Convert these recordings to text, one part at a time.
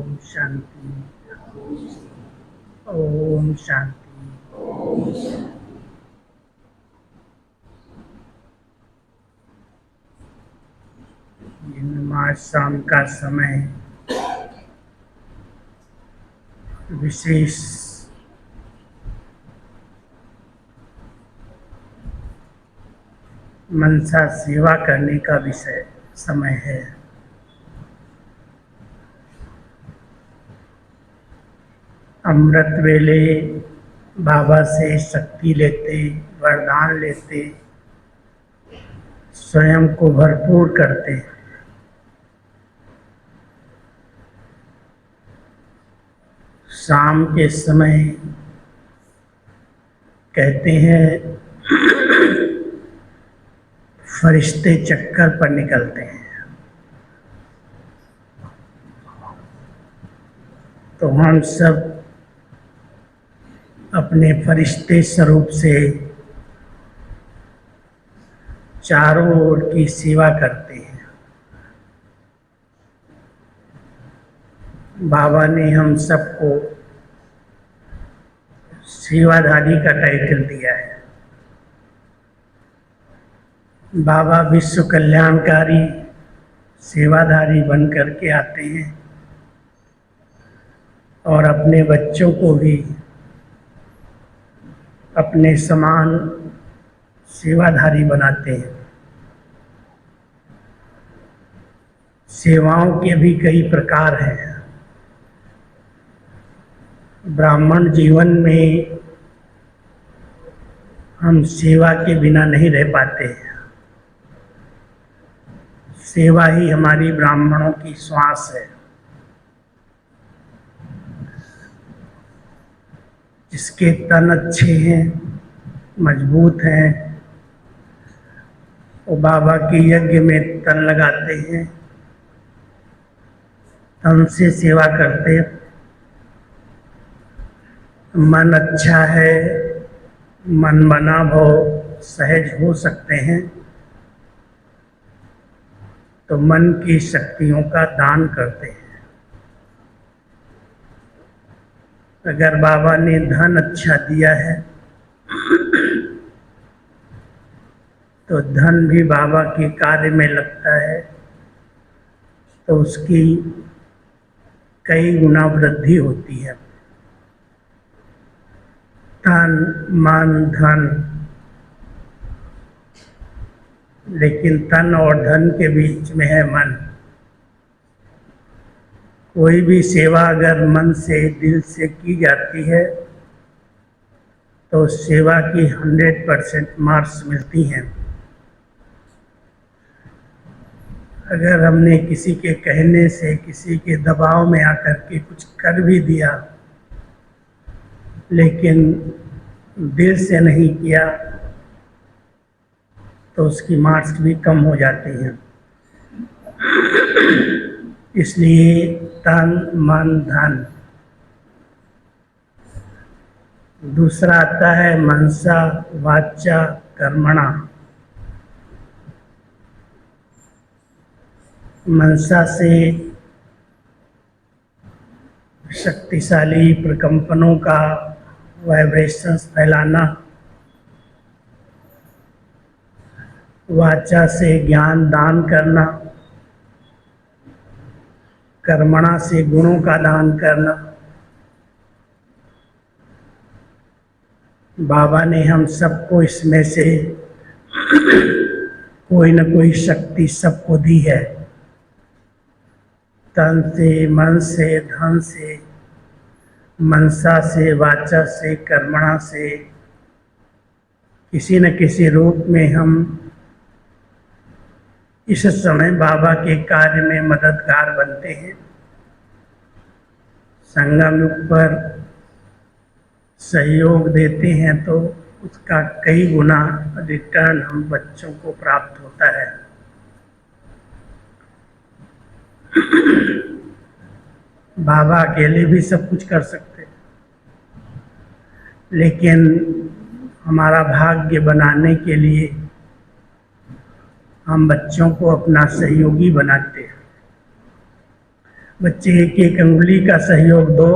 ओम शांति। ओम शांति। ये नमाज शाम का समय विशेष मनसा सेवा करने का विषय समय है। अमृत वेले बाबा से शक्ति लेते, वरदान लेते, स्वयं को भरपूर करते। शाम के समय कहते हैं फरिश्ते चक्कर पर निकलते हैं। तो हम सब अपने फरिश्ते स्वरूप से चारों ओर की सेवा करते हैं। बाबा ने हम सबको सेवाधारी का टाइटल दिया है। बाबा विश्व कल्याणकारी सेवाधारी बन करके आते हैं और अपने बच्चों को भी अपने समान सेवाधारी बनाते हैं। सेवाओं के भी कई प्रकार हैं। ब्राह्मण जीवन में हम सेवा के बिना नहीं रह पाते। सेवा ही हमारी ब्राह्मणों की श्वास है। जिसके तन अच्छे हैं, मजबूत हैं, वो बाबा के यज्ञ में तन लगाते हैं, तन से सेवा करते। मन अच्छा है, मन बना भाव सहज हो सकते हैं तो मन की शक्तियों का दान करते हैं। अगर बाबा ने धन अच्छा दिया है तो धन भी बाबा के कार्य में लगता है तो उसकी कई गुना वृद्धि होती है। तन मन धन, लेकिन तन और धन के बीच में है मन। कोई भी सेवा अगर मन से दिल से की जाती है तो सेवा की 100% मार्क्स मिलती हैं। अगर हमने किसी के कहने से, किसी के दबाव में आकर के कुछ कर भी दिया लेकिन दिल से नहीं किया तो उसकी मार्क्स भी कम हो जाती हैं। इसलिए तन मन धन। दूसरा आता है मनसा वाचा कर्मणा। मनसा से शक्तिशाली प्रकंपनों का वाइब्रेशंस फैलाना, वाचा से ज्ञान दान करना, कर्मणा से गुणों का दान करना। बाबा ने हम सबको इसमें से कोई न कोई शक्ति सबको दी है। तन से, मन से, धन से, मनसा से, वाचा से, कर्मणा से किसी न किसी रूप में हम इस समय बाबा के कार्य में मददगार बनते हैं। संगम युग पर सहयोग देते हैं तो उसका कई गुना रिटर्न हम बच्चों को प्राप्त होता है। बाबा अकेले भी सब कुछ कर सकते हैं, लेकिन हमारा भाग्य बनाने के लिए हम बच्चों को अपना सहयोगी बनाते हैं। बच्चे एक एक अंगुली का सहयोग दो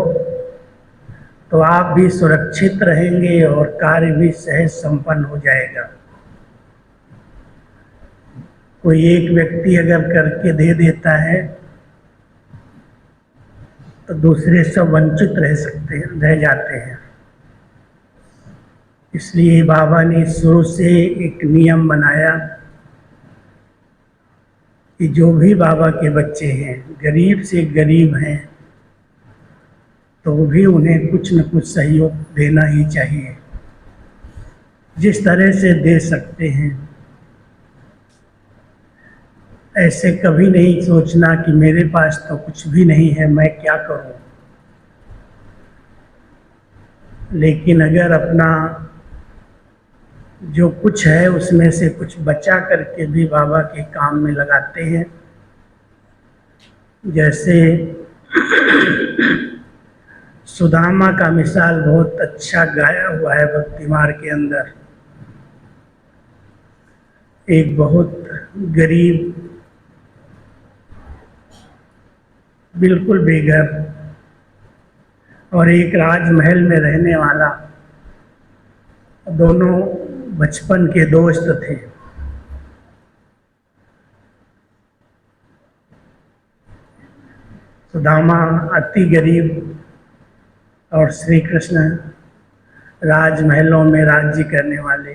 तो आप भी सुरक्षित रहेंगे और कार्य भी सहज संपन्न हो जाएगा। कोई एक व्यक्ति अगर करके दे देता है तो दूसरे सब वंचित रह जाते हैं। इसलिए बाबा ने शुरू से एक नियम बनाया कि जो भी बाबा के बच्चे हैं, गरीब से गरीब हैं, तो भी उन्हें कुछ न कुछ सहयोग देना ही चाहिए। जिस तरह से दे सकते हैं, ऐसे कभी नहीं सोचना कि मेरे पास तो कुछ भी नहीं है, मैं क्या करूं। लेकिन अगर अपना जो कुछ है उसमें से कुछ बचा करके भी बाबा के काम में लगाते हैं, जैसे सुदामा का मिसाल बहुत अच्छा गाया हुआ है भक्ति मार्ग के अंदर। एक बहुत गरीब, बिल्कुल बेघर और एक राजमहल में रहने वाला, दोनों बचपन के दोस्त थे। सुदामा अति गरीब और श्री कृष्ण राजमहलों में राज्य करने वाले।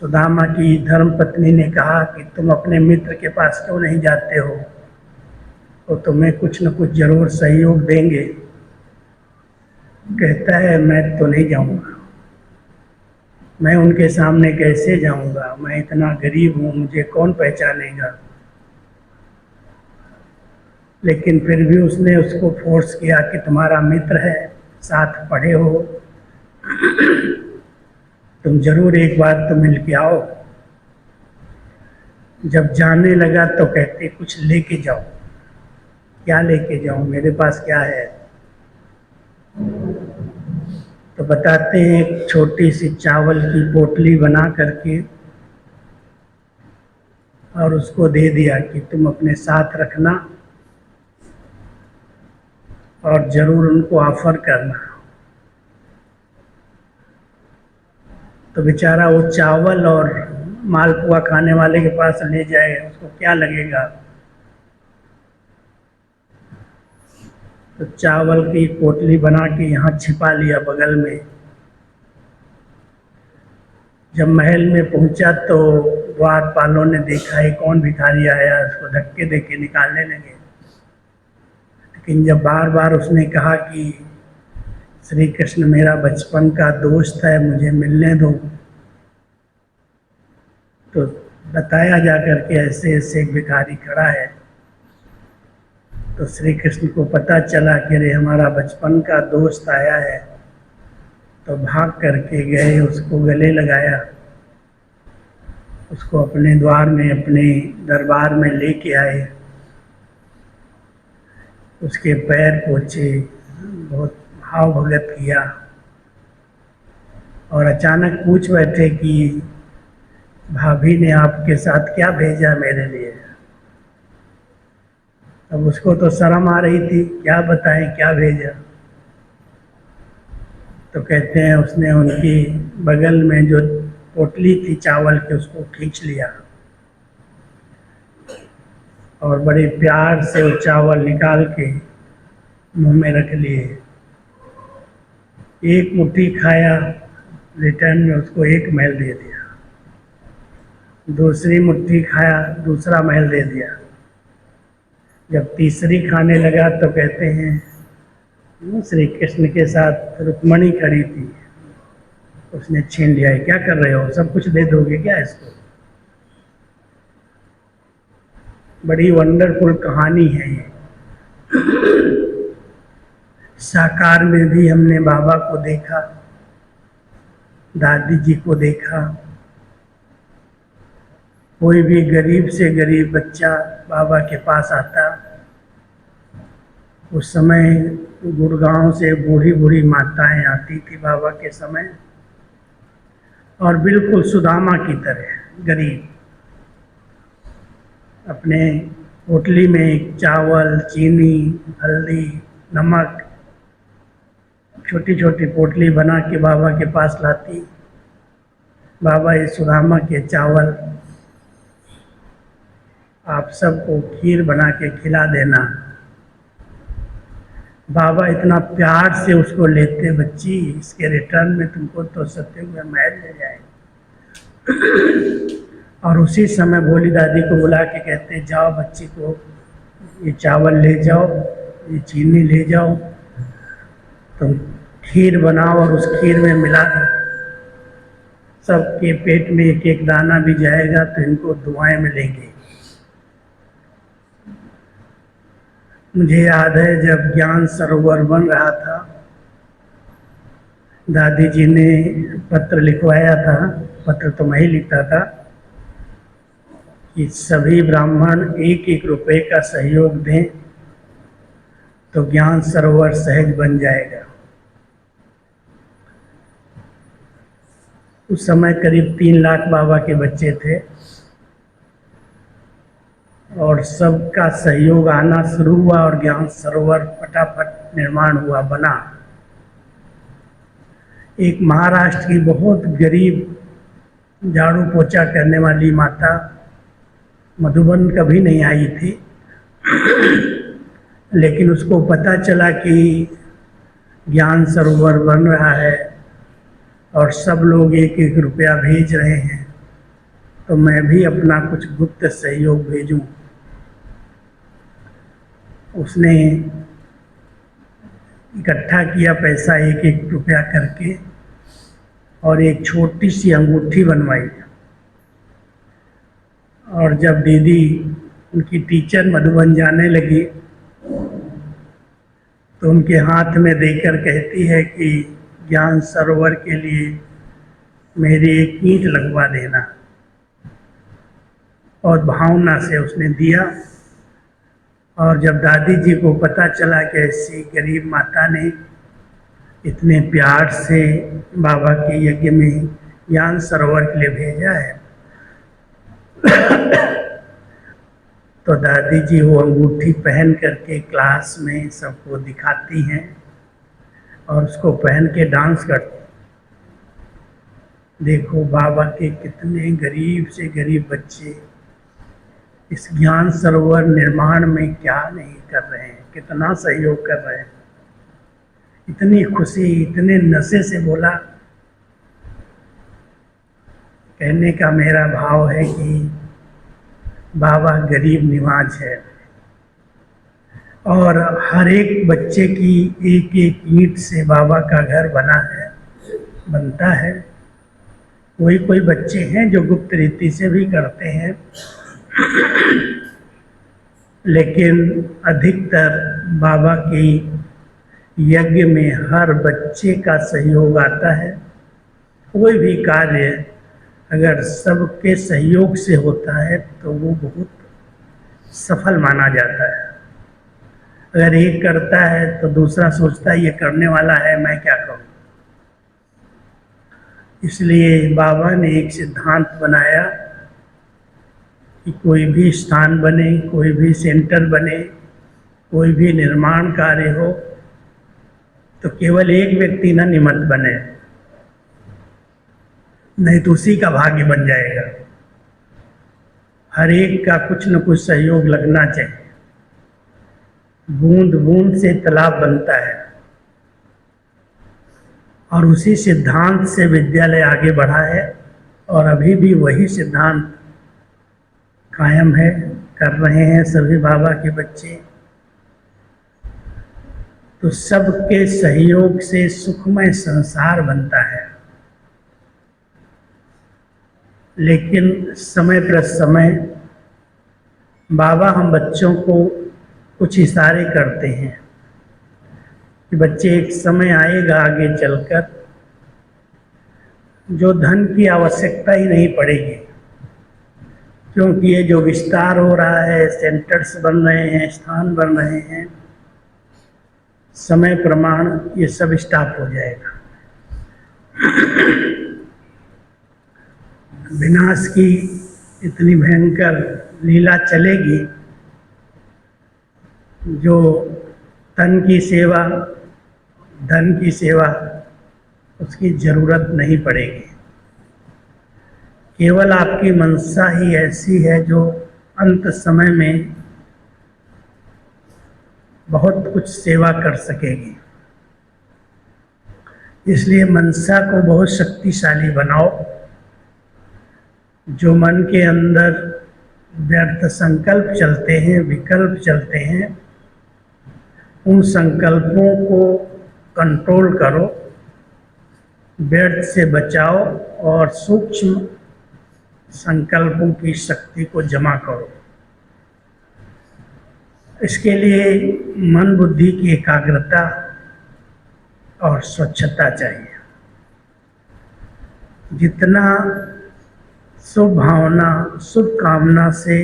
सुदामा की धर्मपत्नी ने कहा कि तुम अपने मित्र के पास क्यों नहीं जाते हो, तो तुम्हें कुछ न कुछ जरूर सहयोग देंगे। कहता है मैं तो नहीं जाऊंगा, मैं उनके सामने कैसे जाऊंगा, मैं इतना गरीब हूं, मुझे कौन पहचानेगा। लेकिन फिर भी उसने उसको फोर्स किया कि तुम्हारा मित्र है, साथ पढ़े हो, तुम जरूर एक बार तो मिल के आओ। जब जाने लगा तो कहते कुछ लेके जाओ। क्या लेके जाऊं, मेरे पास क्या है। तो बताते हैं एक छोटी सी चावल की पोटली बना करके और उसको दे दिया कि तुम अपने साथ रखना और जरूर उनको ऑफर करना। तो बेचारा वो चावल और मालपुआ खाने वाले के पास ले जाए, उसको क्या लगेगा। तो चावल की पोटली बना के यहाँ छिपा लिया बगल में। जब महल में पहुंचा तो द्वारपालों ने देखा ये कौन भिखारी आया, उसको धक्के देके निकालने लगे। लेकिन जब बार बार उसने कहा कि श्री कृष्ण मेरा बचपन का दोस्त है, मुझे मिलने दो, तो बताया जा करके ऐसे ऐसे एक भिखारी खड़ा है। तो श्री कृष्ण को पता चला कि अरे हमारा बचपन का दोस्त आया है। तो भाग करके गए, उसको गले लगाया, उसको अपने द्वार में, अपने दरबार में लेके आए, उसके पैर पोछे, बहुत भाव भगत किया और अचानक पूछ बैठे कि भाभी ने आपके साथ क्या भेजा मेरे लिए। अब उसको तो शर्म आ रही थी, क्या बताएं क्या भेजा। तो कहते हैं उसने उनकी बगल में जो पोटली थी चावल की उसको खींच लिया और बड़े प्यार से वो चावल निकाल के मुंह में रख लिए। एक मुट्ठी खाया, रिटर्न में उसको एक महल दे दिया। दूसरी मुट्ठी खाया, दूसरा महल दे दिया। जब तीसरी खाने लगा तो कहते हैं श्री कृष्ण के साथ रुक्मणी खड़ी थी, उसने छीन लिया। क्या कर रहे हो, सब कुछ दे दोगे क्या इसको। बड़ी वंडरफुल कहानी है ये। साकार में भी हमने बाबा को देखा, दादी जी को देखा। कोई भी गरीब से गरीब बच्चा बाबा के पास आता, उस समय गुड़गांव से बूढ़ी बूढ़ी माताएं आती थी बाबा के समय, और बिल्कुल सुदामा की तरह गरीब, अपने पोटली में चावल, चीनी, हल्दी, नमक छोटी छोटी पोटली बना के बाबा के पास लाती। बाबा, ये सुदामा के चावल आप सबको खीर बना के खिला देना। बाबा इतना प्यार से उसको लेते, बच्ची इसके रिटर्न में तुमको तो सत्ययुग महल ले जाएंगे। और उसी समय भोली दादी को बुला के कहते, जाओ बच्ची को ये चावल ले जाओ, ये चीनी ले जाओ, तुम खीर बनाओ और उस खीर में मिला दो। सबके पेट में एक एक दाना भी जाएगा तो इनको दुआएं मिलेंगी। मुझे याद है जब ज्ञान सरोवर बन रहा था, दादी जी ने पत्र लिखवाया था, पत्र तो मैं ही लिखता था, कि सभी ब्राह्मण 1-1 रुपए का सहयोग दें तो ज्ञान सरोवर सहज बन जाएगा। उस समय करीब 3 लाख बाबा के बच्चे थे और सबका सहयोग आना शुरू हुआ और ज्ञान सरोवर फटाफट निर्माण हुआ, बना। एक महाराष्ट्र की बहुत गरीब झाड़ू पोछा करने वाली माता मधुबन कभी नहीं आई थी, लेकिन उसको पता चला कि ज्ञान सरोवर बन रहा है और सब लोग 1-1 रुपया भेज रहे हैं, तो मैं भी अपना कुछ गुप्त सहयोग भेजूं। उसने इकट्ठा किया पैसा 1-1 रुपया करके और एक छोटी सी अंगूठी बनवाई। और जब दीदी उनकी टीचर मधुबन जाने लगी तो उनके हाथ में देकर कहती है कि ज्ञान सरोवर के लिए मेरी एक ईंट लगवा देना। और भावना से उसने दिया। और जब दादी जी को पता चला कि ऐसी गरीब माता ने इतने प्यार से बाबा के यज्ञ में ज्ञान सरोवर के लिए भेजा है, तो दादी जी वो अंगूठी पहन करके क्लास में सबको दिखाती हैं और उसको पहन के डांस करती। देखो बाबा के कितने गरीब से गरीब बच्चे इस ज्ञान सरोवर निर्माण में क्या नहीं कर रहे हैं, कितना सहयोग कर रहे हैं। इतनी खुशी, इतने नशे से बोला। कहने का मेरा भाव है कि बाबा गरीब निवाज है और हर एक बच्चे की 1-1 ईंट से बाबा का घर बना है, बनता है। कोई बच्चे हैं जो गुप्त रीति से भी करते हैं, लेकिन अधिकतर बाबा के यज्ञ में हर बच्चे का सहयोग आता है। कोई भी कार्य अगर सबके सहयोग से होता है तो वो बहुत सफल माना जाता है। अगर एक करता है तो दूसरा सोचता है ये करने वाला है, मैं क्या करूं। इसलिए बाबा ने एक सिद्धांत बनाया कि कोई भी स्थान बने, कोई भी सेंटर बने, कोई भी निर्माण कार्य हो तो केवल एक व्यक्ति न निमित्त बने, नहीं तो उसी का भाग्य बन जाएगा। हर एक का कुछ न कुछ सहयोग लगना चाहिए। बूंद बूंद से तालाब बनता है और उसी सिद्धांत से विद्यालय आगे बढ़ा है और अभी भी वही सिद्धांत कायम है, कर रहे हैं सभी बाबा के बच्चे। तो सबके सहयोग से सुखमय संसार बनता है। लेकिन समय पर समय बाबा हम बच्चों को कुछ इशारे करते हैं कि बच्चे एक समय आएगा आगे चलकर जो धन की आवश्यकता ही नहीं पड़ेगी, क्योंकि ये जो विस्तार हो रहा है, सेंटर्स बन रहे हैं, स्थान बन रहे हैं, समय प्रमाण ये सब स्टॉप हो जाएगा। विनाश की इतनी भयंकर लीला चलेगी, जो तन की सेवा, धन की सेवा, उसकी जरूरत नहीं पड़ेगी। केवल आपकी मनसा ही ऐसी है जो अंत समय में बहुत कुछ सेवा कर सकेगी। इसलिए मनसा को बहुत शक्तिशाली बनाओ। जो मन के अंदर व्यर्थ संकल्प चलते हैं, विकल्प चलते हैं, उन संकल्पों को कंट्रोल करो, व्यर्थ से बचाओ और सूक्ष्म संकल्पों की शक्ति को जमा करो। इसके लिए मन बुद्धि की एकाग्रता और स्वच्छता चाहिए। जितना शुभ भावना, शुभ कामना से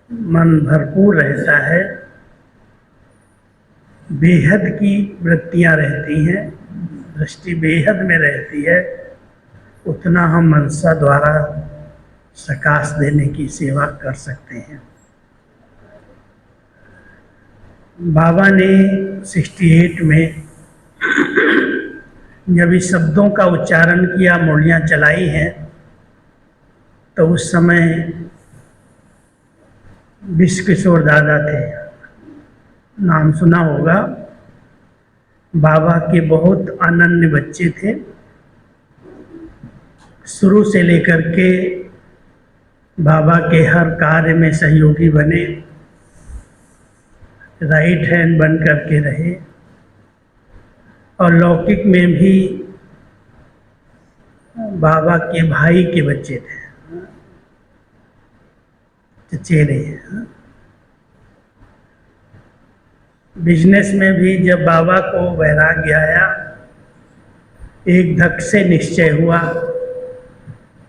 मन भरपूर रहता है, बेहद की वृत्तियां रहती हैं, दृष्टि बेहद में रहती है, उतना हम मनसा द्वारा सकाश देने की सेवा कर सकते हैं। बाबा ने 68 में जब इस शब्दों का उच्चारण किया, मुरलियाँ चलाई हैं, तो उस समय विश्वकिशोर दादा थे, नाम सुना होगा। बाबा के बहुत अनन्य बच्चे थे, शुरू से लेकर के बाबा के हर कार्य में सहयोगी बने, राइट हैंड बन करके रहे, और लौकिक में भी बाबा के भाई के बच्चे थे, चचेरे। बिजनेस में भी जब बाबा को वैराग्य आया, एक धक से निश्चय हुआ,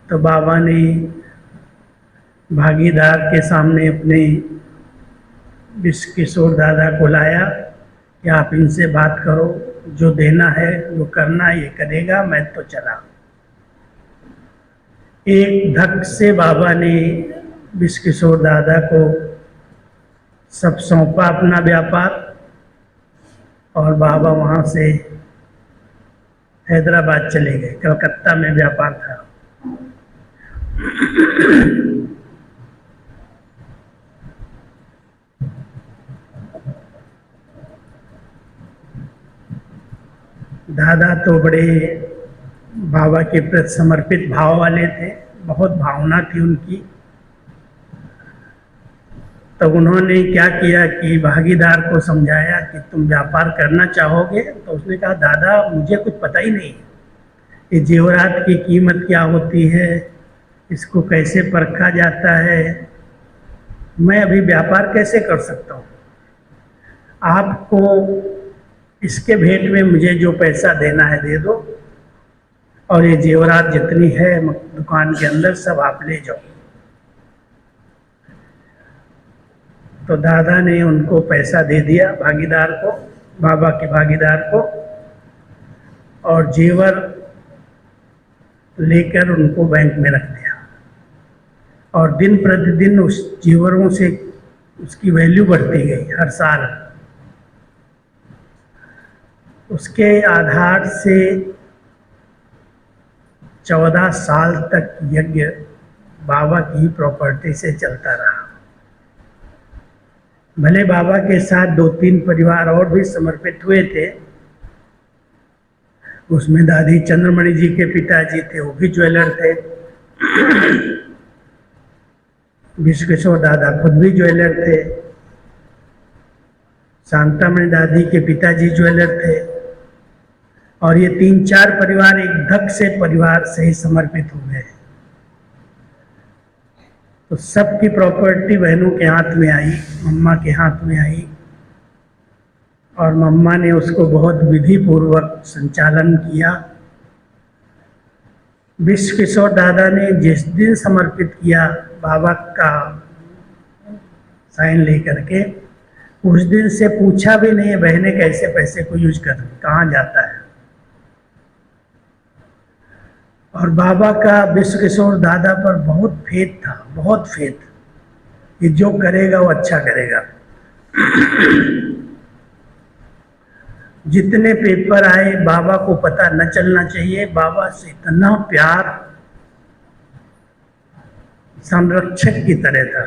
तो बाबा ने भागीदार के सामने अपने विश्वकिशोर दादा को लाया कि आप इनसे बात करो, जो देना है, जो करना है, ये करेगा, मैं तो चला। एक धक से बाबा ने विश्वकिशोर दादा को सब सौंपा अपना व्यापार, और बाबा वहाँ से हैदराबाद चले गए। कलकत्ता में व्यापार था। दादा तो बड़े बाबा के प्रति समर्पित भाव वाले थे, बहुत भावना थी उनकी। तो उन्होंने क्या किया कि भागीदार को समझाया कि तुम व्यापार करना चाहोगे? तो उसने कहा, दादा मुझे कुछ पता ही नहीं, ये जेवरात की कीमत क्या होती है, इसको कैसे परखा जाता है, मैं अभी व्यापार कैसे कर सकता हूँ? आपको इसके भेंट में मुझे जो पैसा देना है दे दो, और ये जेवरात जितनी है दुकान के अंदर सब आप ले जाओ। तो दादा ने उनको पैसा दे दिया, भागीदार को, बाबा के भागीदार को, और जेवर लेकर उनको बैंक में रख दिया। और दिन प्रतिदिन उस जेवरों से उसकी वैल्यू बढ़ती गई हर साल। उसके आधार से 14 साल तक यज्ञ बाबा की प्रॉपर्टी से चलता रहा। भले बाबा के साथ 2-3 परिवार और भी समर्पित हुए थे, उसमें दादी चंद्रमणि जी के पिताजी थे, वो भी ज्वेलर थे। विश्वकिशोर दादा खुद भी ज्वेलर थे। शांतामणि दादी के पिताजी ज्वेलर थे। और ये 3-4 परिवार एक धक से परिवार से ही समर्पित हो गए। तो सबकी प्रॉपर्टी बहनों के हाथ में आई, मम्मा के हाथ में आई, और मम्मा ने उसको बहुत विधि पूर्वक संचालन किया। विश्वकिशोर दादा ने जिस दिन समर्पित किया बाबा का साइन लेकर के, उस दिन से पूछा भी नहीं बहने कैसे पैसे को यूज कर, कहाँ जाता है। और बाबा का विश्व किशोर दादा पर बहुत फेथ था, बहुत फेथ कि जो करेगा वो अच्छा करेगा। जितने पेपर आए बाबा को पता न चलना चाहिए, बाबा से इतना प्यार, संरक्षक की तरह था।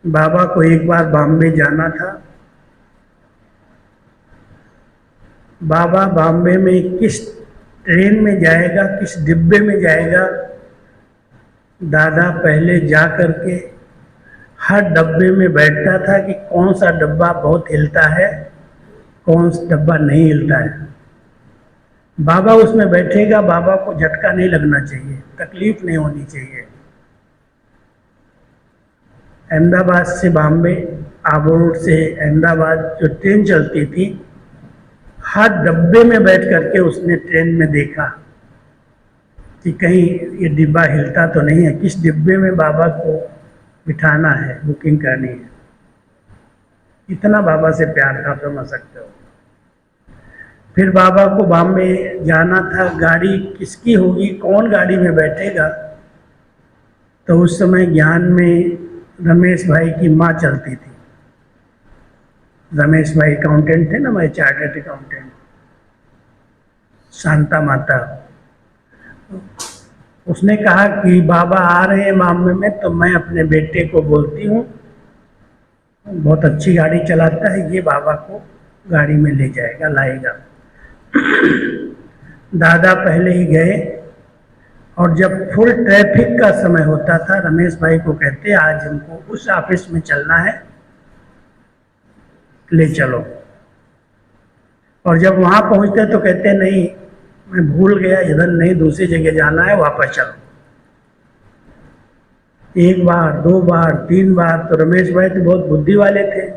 बाबा को एक बार बॉम्बे जाना था। बाबा बॉम्बे में किस ट्रेन में जाएगा, किस डिब्बे में जाएगा, दादा पहले जा करके हर डब्बे में बैठता था कि कौन सा डब्बा बहुत हिलता है, कौन सा डब्बा नहीं हिलता है। बाबा उसमें बैठेगा, बाबा को झटका नहीं लगना चाहिए, तकलीफ नहीं होनी चाहिए। अहमदाबाद से बॉम्बे, आबू से अहमदाबाद जो ट्रेन चलती थी, हर डब्बे में बैठ करके उसने ट्रेन में देखा कि कहीं ये डिब्बा हिलता तो नहीं है, किस डिब्बे में बाबा को बिठाना है, बुकिंग करनी है। इतना बाबा से प्यार था, समझ सकते हो। फिर बाबा को बॉम्बे जाना था, गाड़ी किसकी होगी, कौन गाड़ी में बैठेगा, तो उस समय ज्ञान में रमेश भाई की माँ चलती थी। रमेश भाई अकाउंटेंट थे ना, मैं चार्टर्ड अकाउंटेंट, शांता माता। उसने कहा कि बाबा आ रहे हैं बॉम्बे में, तो मैं अपने बेटे को बोलती हूँ, बहुत अच्छी गाड़ी चलाता है, ये बाबा को गाड़ी में ले जाएगा, लाएगा। दादा पहले ही गए, और जब फुल ट्रैफिक का समय होता था, रमेश भाई को कहते आज हमको उस ऑफिस में चलना है, ले चलो। और जब वहाँ पहुँचते तो कहते नहीं, मैं भूल गया, इधर नहीं, दूसरी जगह जाना है, वापस चलो। एक बार, दो बार, तीन बार, तो रमेश भाई तो बहुत बुद्धि वाले थे,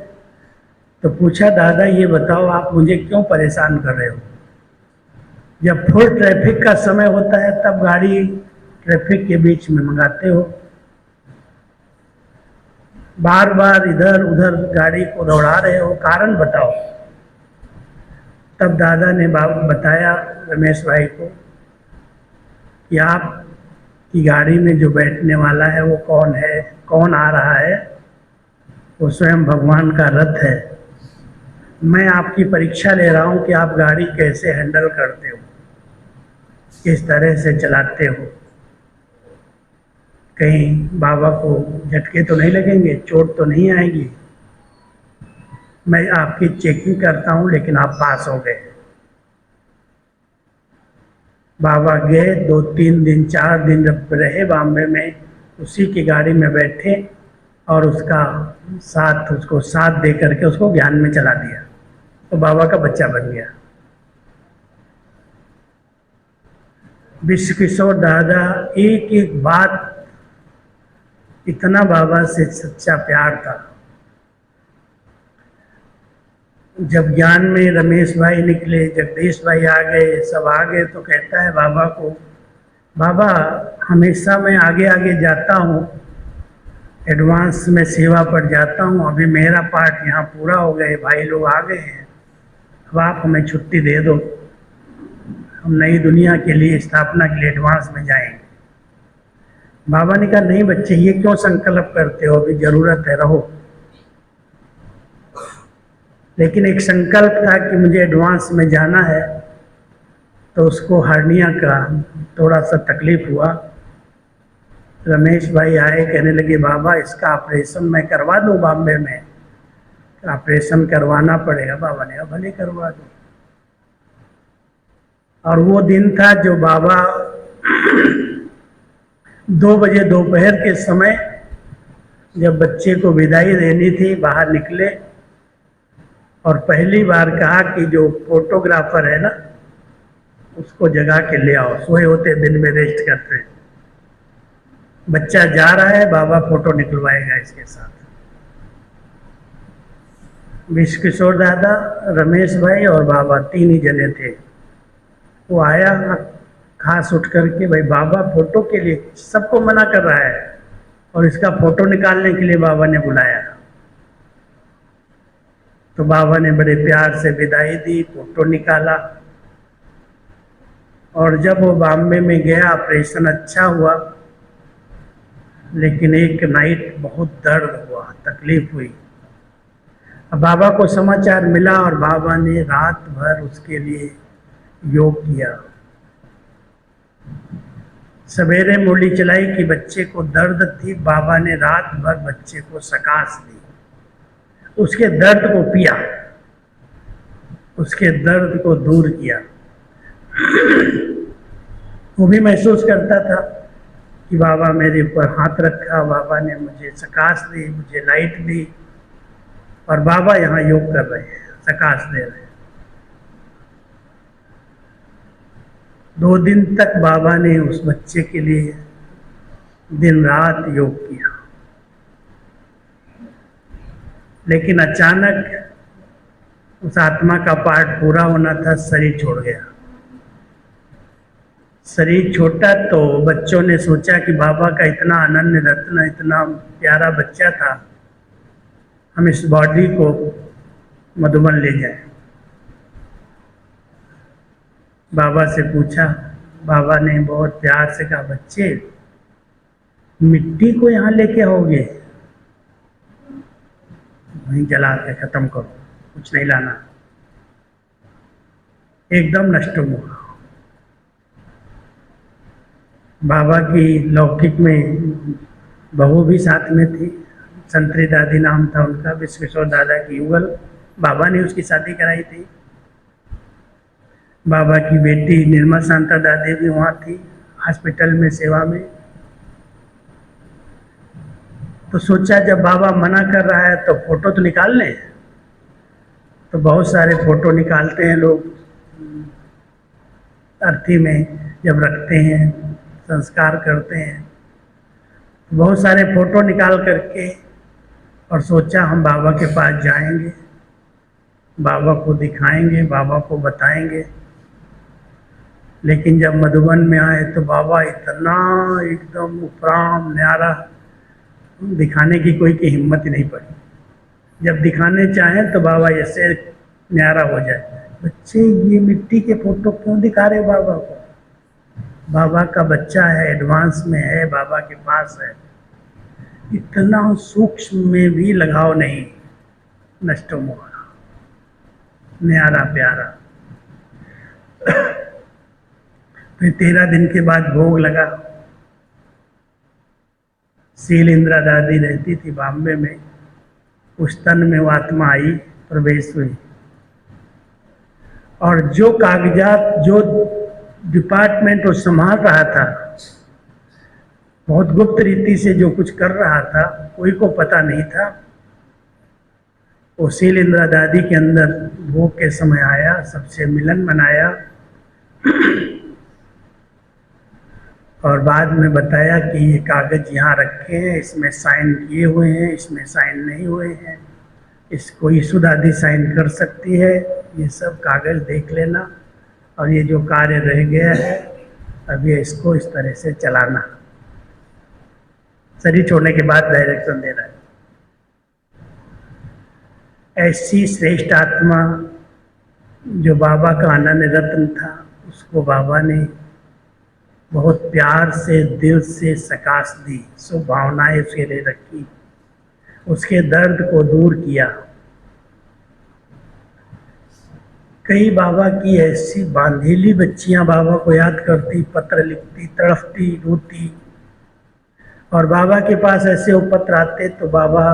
तो पूछा दादा ये बताओ आप मुझे क्यों परेशान कर रहे हो? जब फुल ट्रैफिक का समय होता है तब गाड़ी ट्रैफिक के बीच में मंगाते हो, बार बार इधर उधर गाड़ी को दौड़ा रहे हो, कारण बताओ। तब दादा ने बताया रमेश भाई को कि आप की गाड़ी में जो बैठने वाला है वो कौन है, कौन आ रहा है, वो स्वयं भगवान का रथ है। मैं आपकी परीक्षा ले रहा हूँ कि आप गाड़ी कैसे हैंडल करते हो, किस तरह से चलाते हो, कहीं बाबा को झटके तो नहीं लगेंगे, चोट तो नहीं आएगी। मैं आपकी चेकिंग करता हूँ, लेकिन आप पास हो गए। बाबा गए, 2-3 दिन 4 दिन रहे बॉम्बे में, उसी की गाड़ी में बैठे और उसको साथ दे करके उसको ज्ञान में चला दिया, तो बाबा का बच्चा बन गया। विश्व किशोर दादा एक एक बात, इतना बाबा से सच्चा प्यार था। जब ज्ञान में रमेश भाई निकले, जगदीश भाई आ गए, सब आ गए, तो कहता है बाबा को, बाबा हमेशा मैं आगे आगे जाता हूँ, एडवांस में सेवा पर जाता हूँ, अभी मेरा पार्ट यहाँ पूरा हो गए, भाई लोग आ गए हैं, अब आप हमें छुट्टी दे दो, हम नई दुनिया के लिए, स्थापना के लिए एडवांस में जाएंगे। बाबा ने कहा नहीं बच्चे, ये क्यों संकल्प करते हो, अभी जरूरत है, रहो। लेकिन एक संकल्प था कि मुझे एडवांस में जाना है, तो उसको हर्निया का थोड़ा सा तकलीफ हुआ। रमेश भाई आए, कहने लगे बाबा इसका ऑपरेशन मैं करवा दूं बॉम्बे में? ऑपरेशन करवाना पड़ेगा। बाबा ने कहा भले करवा दो। और वो दिन था जो बाबा 2 बजे दोपहर के समय, जब बच्चे को विदाई देनी थी, बाहर निकले और पहली बार कहा कि जो फोटोग्राफर है ना, उसको जगा के ले आओ, सोए होते दिन में रेस्ट करते हैं, बच्चा जा रहा है, बाबा फोटो निकलवाएगा इसके साथ। विश्व किशोर दादा, रमेश भाई और बाबा 3 ही जने थे। वो आया खास उठ करके, भाई बाबा फोटो के लिए सबको मना कर रहा है और इसका फोटो निकालने के लिए बाबा ने बुलाया। तो बाबा ने बड़े प्यार से विदाई दी, फोटो निकाला। और जब वो बॉम्बे में गया ऑपरेशन अच्छा हुआ, लेकिन एक नाइट बहुत दर्द हुआ, तकलीफ हुई। अब बाबा को समाचार मिला और बाबा ने रात भर उसके लिए योग किया। सवेरे मुरली चलाई कि बच्चे को दर्द थी, बाबा ने रात भर बच्चे को सकाश दी, उसके दर्द को पिया, उसके दर्द को दूर किया। वो भी महसूस करता था कि बाबा मेरे ऊपर हाथ रखा, बाबा ने मुझे सकाश दी, मुझे लाइट दी, और बाबा यहाँ योग कर रहे हैं, सकाश दे रहे हैं। 2 दिन तक बाबा ने उस बच्चे के लिए दिन रात योग किया। लेकिन अचानक उस आत्मा का पार्ट पूरा होना था, शरीर छोड़ गया। शरीर छोटा तो बच्चों ने सोचा कि बाबा का इतना अनन्य रत्न, इतना प्यारा बच्चा था, हम इस बॉडी को मधुबन ले जाएं। बाबा से पूछा, बाबा ने बहुत प्यार से कहा, बच्चे मिट्टी को यहाँ लेके आओगे, वहीं जला के खत्म करो, कुछ नहीं लाना। एकदम नष्ट हुआ। बाबा की लौकिक में बहू भी साथ में थी, संतरी दादी नाम था उनका, विश्वेश्वर दादा की युगल, बाबा ने उसकी शादी कराई थी। बाबा की बेटी निर्मल शांता दादी भी वहाँ थी हॉस्पिटल में सेवा में। तो सोचा जब बाबा मना कर रहा है तो फोटो तो निकाल लें। तो बहुत सारे फोटो निकालते हैं लोग, अर्थी में जब रखते हैं, संस्कार करते हैं, तो बहुत सारे फोटो निकाल करके और सोचा हम बाबा के पास जाएंगे, बाबा को दिखाएंगे, बाबा को बताएंगे। लेकिन जब मधुबन में आए तो बाबा इतना एकदम उपराम न्यारा, दिखाने की कोई की हिम्मत ही नहीं पड़ी। जब दिखाने चाहें तो बाबा ऐसे न्यारा हो जाए, बच्चे ये मिट्टी के फोटो क्यों दिखा रहे बाबा को? बाबा का बच्चा है, एडवांस में है, बाबा के पास है। इतना सूक्ष्म में भी लगाव नहीं, नष्ट हुआ, न्यारा प्यारा। फिर 13 दिन के बाद भोग लगा। शील इंदिरा दादी रहती थी बॉम्बे में, उस तन में वो आत्मा आई, प्रवेश हुई, और जो कागजात, जो डिपार्टमेंट वो संभाल रहा था, बहुत गुप्त रीति से जो कुछ कर रहा था, कोई को पता नहीं था। वो शील इंदिरा दादी के अंदर भोग के समय आया, सबसे मिलन बनाया, और बाद में बताया कि ये कागज यहाँ रखे हैं, इसमें साइन किए हुए हैं, इसमें साइन नहीं हुए हैं, इसको ईशु दादी साइन कर सकती है, ये सब कागज देख लेना, और ये जो कार्य रह गया है अब ये इसको इस तरह से चलाना। शरीर छोड़ने के बाद डायरेक्शन दे रहा है। ऐसी श्रेष्ठ आत्मा जो बाबा का अनन्य रत्न था, उसको बाबा ने बहुत प्यार से, दिल से सकाश दी, शुभ भावनाएं उसके लिए रखी, उसके दर्द को दूर किया। कई बाबा की ऐसी बांधेली बच्चियां बाबा को याद करती, पत्र लिखती, तड़फती, रोती, और बाबा के पास ऐसे वो पत्र आते तो बाबा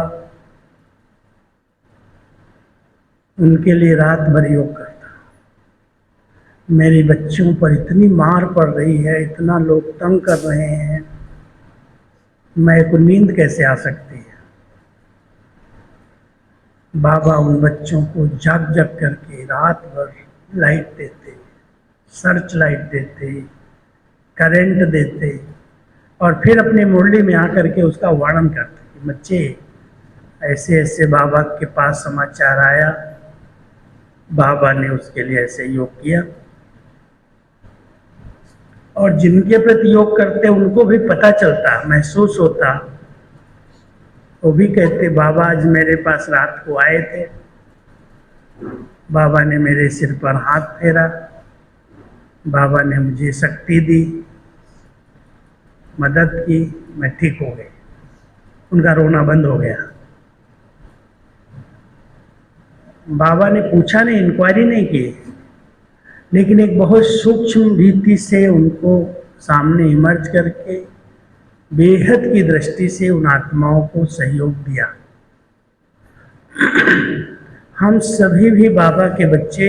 उनके लिए रात भर योग करता। मेरी बच्चियों पर इतनी मार पड़ रही है, इतना लोग तंग कर रहे हैं, मैं को नींद कैसे आ सकती है? बाबा उन बच्चों को जग जग करके रात भर लाइट देते, सर्च लाइट देते, करंट देते, और फिर अपनी मुरली में आकर के उसका वर्णन करते कि बच्चे ऐसे ऐसे बाबा के पास समाचार आया, बाबा ने उसके लिए ऐसे योग किया। और जिनके प्रति योग करते उनको भी पता चलता, महसूस होता, वो भी कहते बाबा आज मेरे पास रात को आए थे, बाबा ने मेरे सिर पर हाथ फेरा, बाबा ने मुझे शक्ति दी, मदद की, मैं ठीक हो गई। उनका रोना बंद हो गया। बाबा ने पूछा नहीं, इंक्वायरी नहीं की, लेकिन एक बहुत सूक्ष्म रीति से उनको सामने इमर्ज करके बेहद की दृष्टि से उन आत्माओं को सहयोग दिया। हम सभी भी बाबा के बच्चे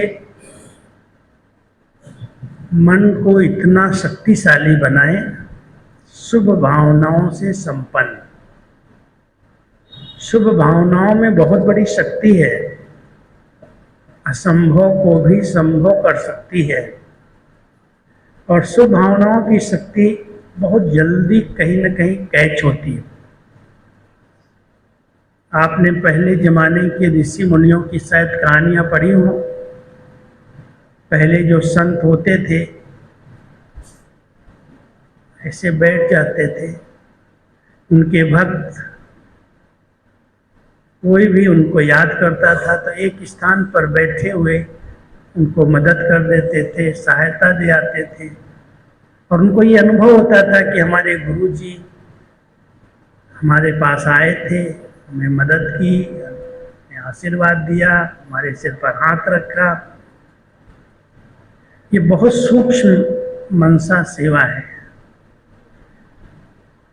मन को इतना शक्तिशाली बनाएं, शुभ भावनाओं से संपन्न। शुभ भावनाओं में बहुत बड़ी शक्ति है, असंभव को भी संभव कर सकती है। और शुभ भावनाओं की शक्ति बहुत जल्दी कहीं न कहीं कैच होती है। आपने पहले जमाने के ऋषि मुनियों की शायद कहानियां पढ़ी हो। पहले जो संत होते थे ऐसे बैठ जाते थे, उनके भक्त कोई भी उनको याद करता था तो एक स्थान पर बैठे हुए उनको मदद कर देते थे, सहायता दे आते थे। और उनको ये अनुभव होता था कि हमारे गुरु जी हमारे पास आए थे, हमें मदद की, आशीर्वाद दिया, हमारे सिर पर हाथ रखा। ये बहुत सूक्ष्म मनसा सेवा है।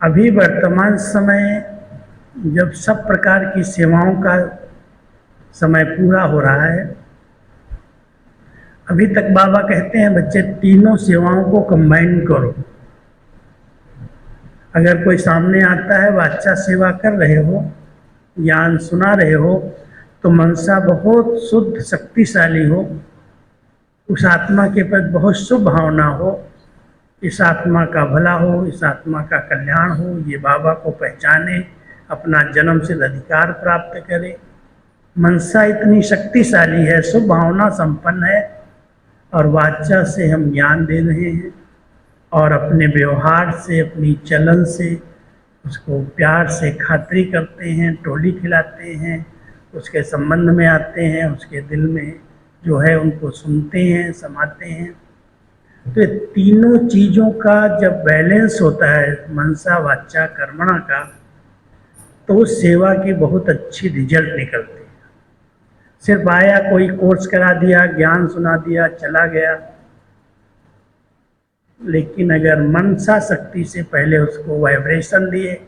अभी वर्तमान समय जब सब प्रकार की सेवाओं का समय पूरा हो रहा है, अभी तक बाबा कहते हैं बच्चे तीनों सेवाओं को कंबाइन करो। अगर कोई सामने आता है, वाचा सेवा कर रहे हो, ज्ञान सुना रहे हो, तो मनसा बहुत शुद्ध शक्तिशाली हो, उस आत्मा के प्रति बहुत शुभ भावना हो, इस आत्मा का भला हो, इस आत्मा का कल्याण हो, ये बाबा को पहचाने, अपना जन्म से अधिकार प्राप्त करे। मनसा इतनी शक्तिशाली है, शुभ भावना संपन्न है, और वाचा से हम ज्ञान दे रहे हैं और अपने व्यवहार से, अपनी चलन से उसको प्यार से खातिरी करते हैं, टोली खिलाते हैं, उसके संबंध में आते हैं, उसके दिल में जो है उनको सुनते हैं, समाते हैं। तो ये तीनों चीज़ों का जब बैलेंस होता है मनसा वाचा कर्मणा का, तो सेवा की बहुत अच्छी रिजल्ट निकलती है। सिर्फ आया, कोई कोर्स करा दिया, ज्ञान सुना दिया, चला गया, लेकिन अगर मनसा शक्ति से पहले उसको वाइब्रेशन दिए,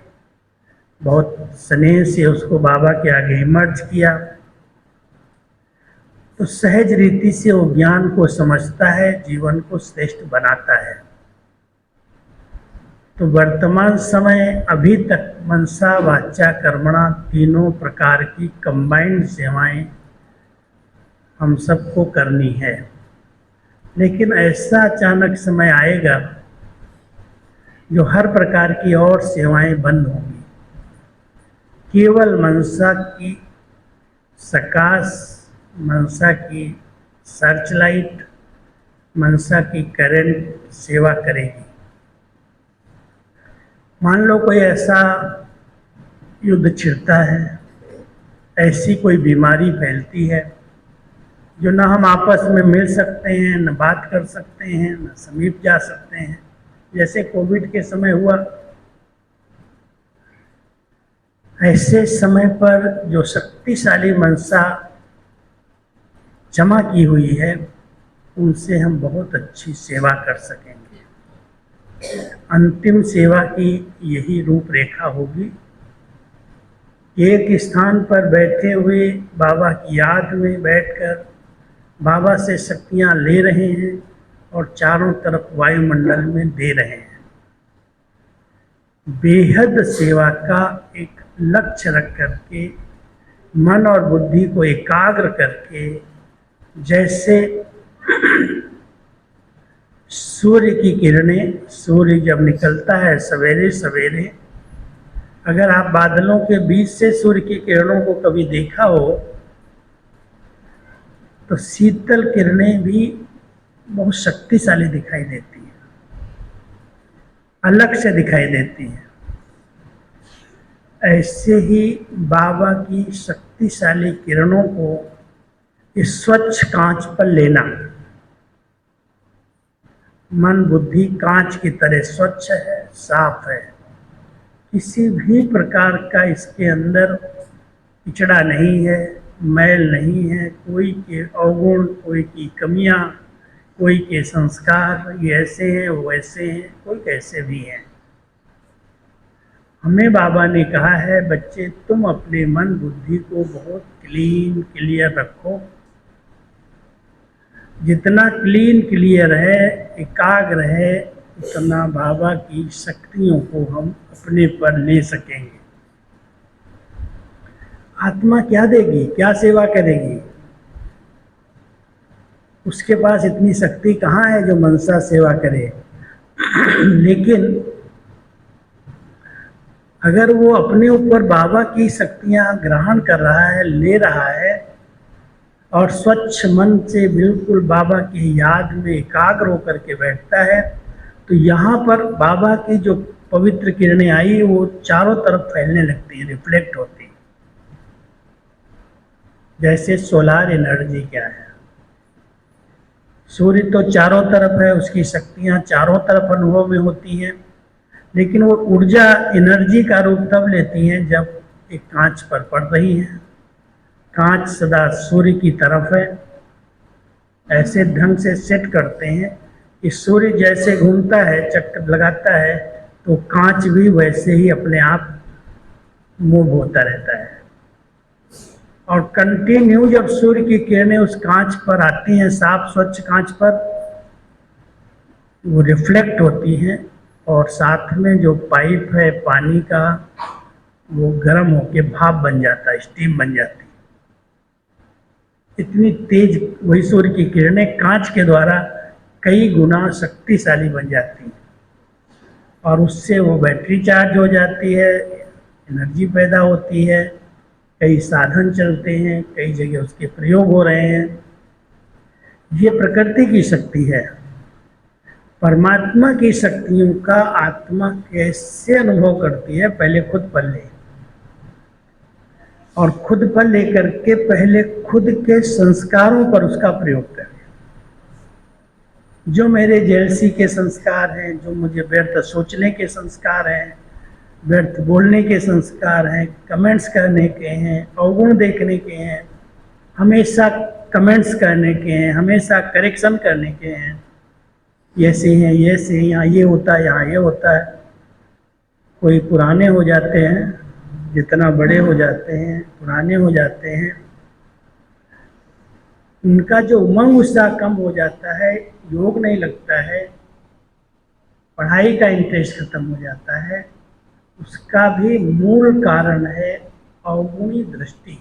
बहुत स्नेह से उसको बाबा के आगे इमर्ज किया, तो सहज रीति से वो ज्ञान को समझता है, जीवन को श्रेष्ठ बनाता है। तो वर्तमान समय अभी तक मनसा वाचा कर्मणा तीनों प्रकार की कंबाइंड सेवाएं हम सबको करनी है। लेकिन ऐसा अचानक समय आएगा जो हर प्रकार की और सेवाएं बंद होंगी। केवल मनसा की सकाश, मनसा की सर्च लाइट, मनसा की करंट सेवा करेगी। मान लो कोई ऐसा युद्ध छिड़ता है, ऐसी कोई बीमारी फैलती है जो ना हम आपस में मिल सकते हैं, न बात कर सकते हैं, न समीप जा सकते हैं, जैसे कोविड के समय हुआ। ऐसे समय पर जो शक्तिशाली मनसा जमा की हुई है, उनसे हम बहुत अच्छी सेवा कर सकेंगे। अंतिम सेवा की यही रूपरेखा होगी। एक स्थान पर बैठे हुए बाबा की याद में बैठकर बाबा से शक्तियाँ ले रहे हैं और चारों तरफ वायुमंडल में दे रहे हैं। बेहद सेवा का एक लक्ष्य रख करके, मन और बुद्धि को एकाग्र करके, जैसे सूर्य की किरणें, सूर्य जब निकलता है सवेरे सवेरे, अगर आप बादलों के बीच से सूर्य की किरणों को कभी देखा हो तो शीतल किरणें भी बहुत शक्तिशाली दिखाई देती हैं, अलग से दिखाई देती हैं। ऐसे ही बाबा की शक्तिशाली किरणों को इस स्वच्छ कांच पर लेना, मन बुद्धि कांच की तरह स्वच्छ है, साफ है, किसी भी प्रकार का इसके अंदर पिछड़ा नहीं है, मैल नहीं है, कोई के अवगुण, कोई की कमियां, कोई के संस्कार ये ऐसे हैं वो वैसे हैं, कोई कैसे भी हैं। हमें बाबा ने कहा है बच्चे तुम अपने मन बुद्धि को बहुत क्लीन क्लियर रखो। जितना क्लीन क्लियर है, एकाग्र है, उतना बाबा की शक्तियों को हम अपने पर ले सकेंगे। आत्मा क्या देगी, क्या सेवा करेगी? उसके पास इतनी शक्ति कहाँ है जो मनसा सेवा करे। लेकिन अगर वो अपने ऊपर बाबा की शक्तियां ग्रहण कर रहा है, ले रहा है, और स्वच्छ मन से बिल्कुल बाबा की याद में एकाग्र होकर के बैठता है, तो यहाँ पर बाबा की जो पवित्र किरणें आई वो चारों तरफ फैलने लगती है, रिफ्लेक्ट होती है। जैसे सोलार एनर्जी क्या है, सूर्य तो चारों तरफ है, उसकी शक्तियाँ चारों तरफ अनुभव में होती हैं, लेकिन वो ऊर्जा एनर्जी का रूप तब लेती हैं जब एक कांच पर पड़ रही है। कांच सदा सूर्य की तरफ है। ऐसे ढंग से सेट करते हैं कि सूर्य जैसे घूमता है, चक्कर लगाता है, तो कांच भी वैसे ही अपने आप मूव होता रहता है। और कंटिन्यू जब सूर्य की किरणें उस कांच पर आती हैं, साफ स्वच्छ कांच पर, वो रिफ्लेक्ट होती हैं, और साथ में जो पाइप है पानी का वो गर्म होके भाप बन जाता है, स्टीम बन जाती है। इतनी तेज वही सूर्य की किरणें कांच के द्वारा कई गुना शक्तिशाली बन जाती हैं, और उससे वो बैटरी चार्ज हो जाती है, एनर्जी पैदा होती है, कई साधन चलते हैं, कई जगह उसके प्रयोग हो रहे हैं। ये प्रकृति की शक्ति है। परमात्मा की शक्तियों का आत्मा कैसे अनुभव करती है, पहले खुद पर ले, और खुद पर लेकर के पहले खुद के संस्कारों पर उसका प्रयोग करें। जो मेरे जेलसी के संस्कार हैं, जो मुझे व्यर्थ सोचने के संस्कार हैं, व्यर्थ बोलने के संस्कार हैं, कमेंट्स करने के हैं, अवगुण देखने के हैं, हमेशा कमेंट्स करने के हैं, हमेशा करेक्शन करने के हैं, ऐसे हैं, ऐसे यहाँ ये होता है, यहाँ ये होता है। कोई पुराने हो जाते हैं, जितना बड़े हो जाते हैं, पुराने हो जाते हैं, उनका जो उमंग उत्साह कम हो जाता है, योग नहीं लगता है, पढ़ाई का इंटरेस्ट खत्म हो जाता है। उसका भी मूल कारण है अवगुणी दृष्टि।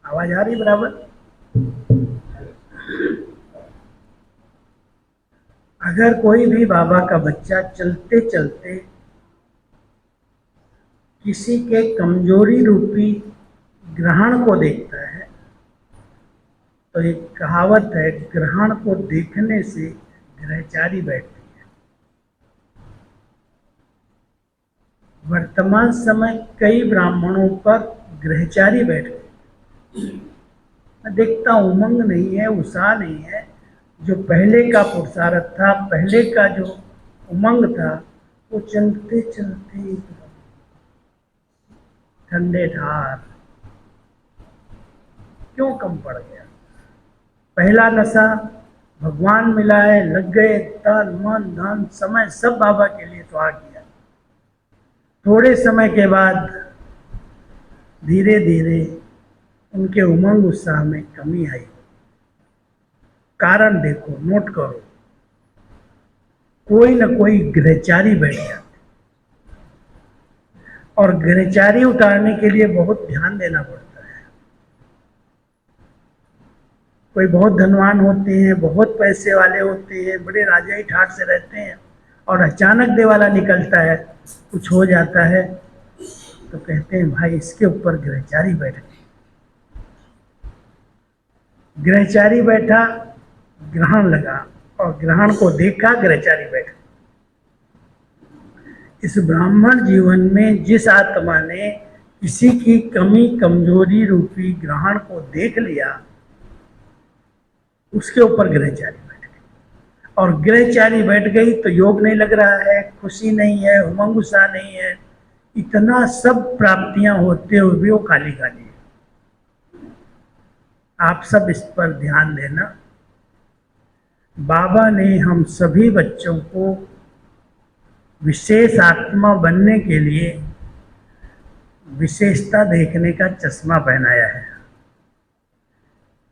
आवाज आ रही बराबर? अगर कोई भी बाबा का बच्चा चलते चलते किसी के कमजोरी रूपी ग्रहण को देखता है, तो एक कहावत है, ग्रहण को देखने से ग्रहचारी बैठती है। वर्तमान समय कई ब्राह्मणों पर ग्रहचारी बैठ गए। मैं देखता हूँ उमंग नहीं है, उत्साह नहीं है, जो पहले का पुरुषार्थ था, पहले का जो उमंग था, वो चलते चलते ठंडे ठार क्यों कम पड़ गया? पहला नशा भगवान मिला है, लग गए, तन मन धन समय सब बाबा के लिए स्वाहा किया। थोड़े समय के बाद धीरे धीरे उनके उमंग उत्साह में कमी आई। कारण देखो, नोट करो, कोई न कोई ग्रहचारी बैठ जाते, और ग्रहचारी उतारने के लिए बहुत ध्यान देना पड़ता है। कोई बहुत धनवान होते हैं, बहुत पैसे वाले होते हैं, बड़े राजा ही ठाट से रहते हैं, और अचानक देवाला निकलता है, कुछ हो जाता है, तो कहते हैं भाई इसके ऊपर ग्रहचारी बैठ गई। ग्रहचारी बैठा, ग्रहण लगा, और ग्रहण को देखा, ग्रहचारी बैठा। इस ब्राह्मण जीवन में जिस आत्मा ने किसी की कमी कमजोरी रूपी ग्रहण को देख लिया, उसके ऊपर ग्रहचारी बैठ गई, और ग्रहचारी बैठ गई तो योग नहीं लग रहा है, खुशी नहीं है, उमंग उत्साह नहीं है, इतना सब प्राप्तियां होते हुए भी वो खाली खाली है। आप सब इस पर ध्यान देना। बाबा ने हम सभी बच्चों को विशेष आत्मा बनने के लिए विशेषता देखने का चश्मा पहनाया है।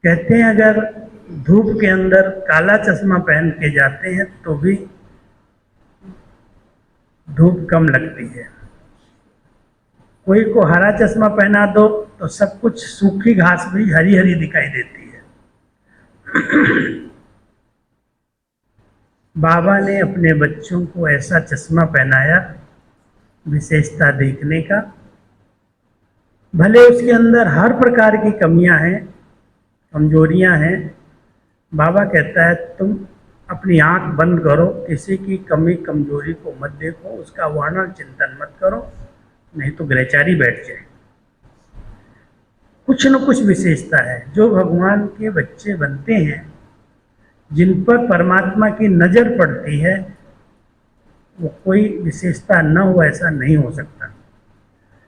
कहते हैं अगर धूप के अंदर काला चश्मा पहन के जाते हैं तो भी धूप कम लगती है। कोई को हरा चश्मा पहना दो तो सब कुछ सूखी घास भी हरी हरी दिखाई देती है। बाबा ने अपने बच्चों को ऐसा चश्मा पहनाया विशेषता देखने का। भले उसके अंदर हर प्रकार की कमियां हैं, कमजोरियां हैं, बाबा कहता है तुम अपनी आंख बंद करो, किसी की कमी कमजोरी को मत देखो, उसका वर्णन चिंतन मत करो, नहीं तो ग्रहचारी बैठ जाए। कुछ न कुछ विशेषता है। जो भगवान के बच्चे बनते हैं, जिन पर परमात्मा की नज़र पड़ती है, वो कोई विशेषता न हो ऐसा नहीं हो सकता।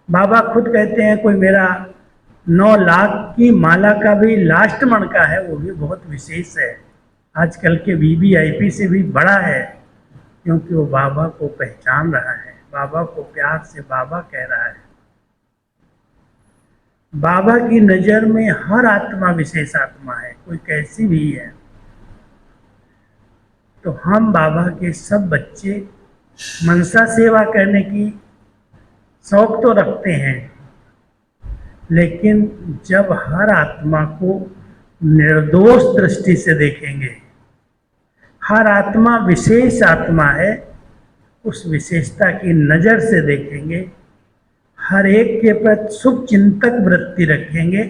बाबा खुद कहते हैं कोई मेरा 9 लाख की माला का भी लास्ट मणका है, वो भी बहुत विशेष है, आजकल के वीवीआईपी से भी बड़ा है, क्योंकि वो बाबा को पहचान रहा है, बाबा को प्यार से बाबा कह रहा है। बाबा की नज़र में हर आत्मा विशेष आत्मा है, कोई कैसी भी है। तो हम बाबा के सब बच्चे मनसा सेवा करने की शौक तो रखते हैं, लेकिन जब हर आत्मा को निर्दोष दृष्टि से देखेंगे, हर आत्मा विशेष आत्मा है, उस विशेषता की नज़र से देखेंगे, हर एक के प्रति शुभ चिंतक वृत्ति रखेंगे,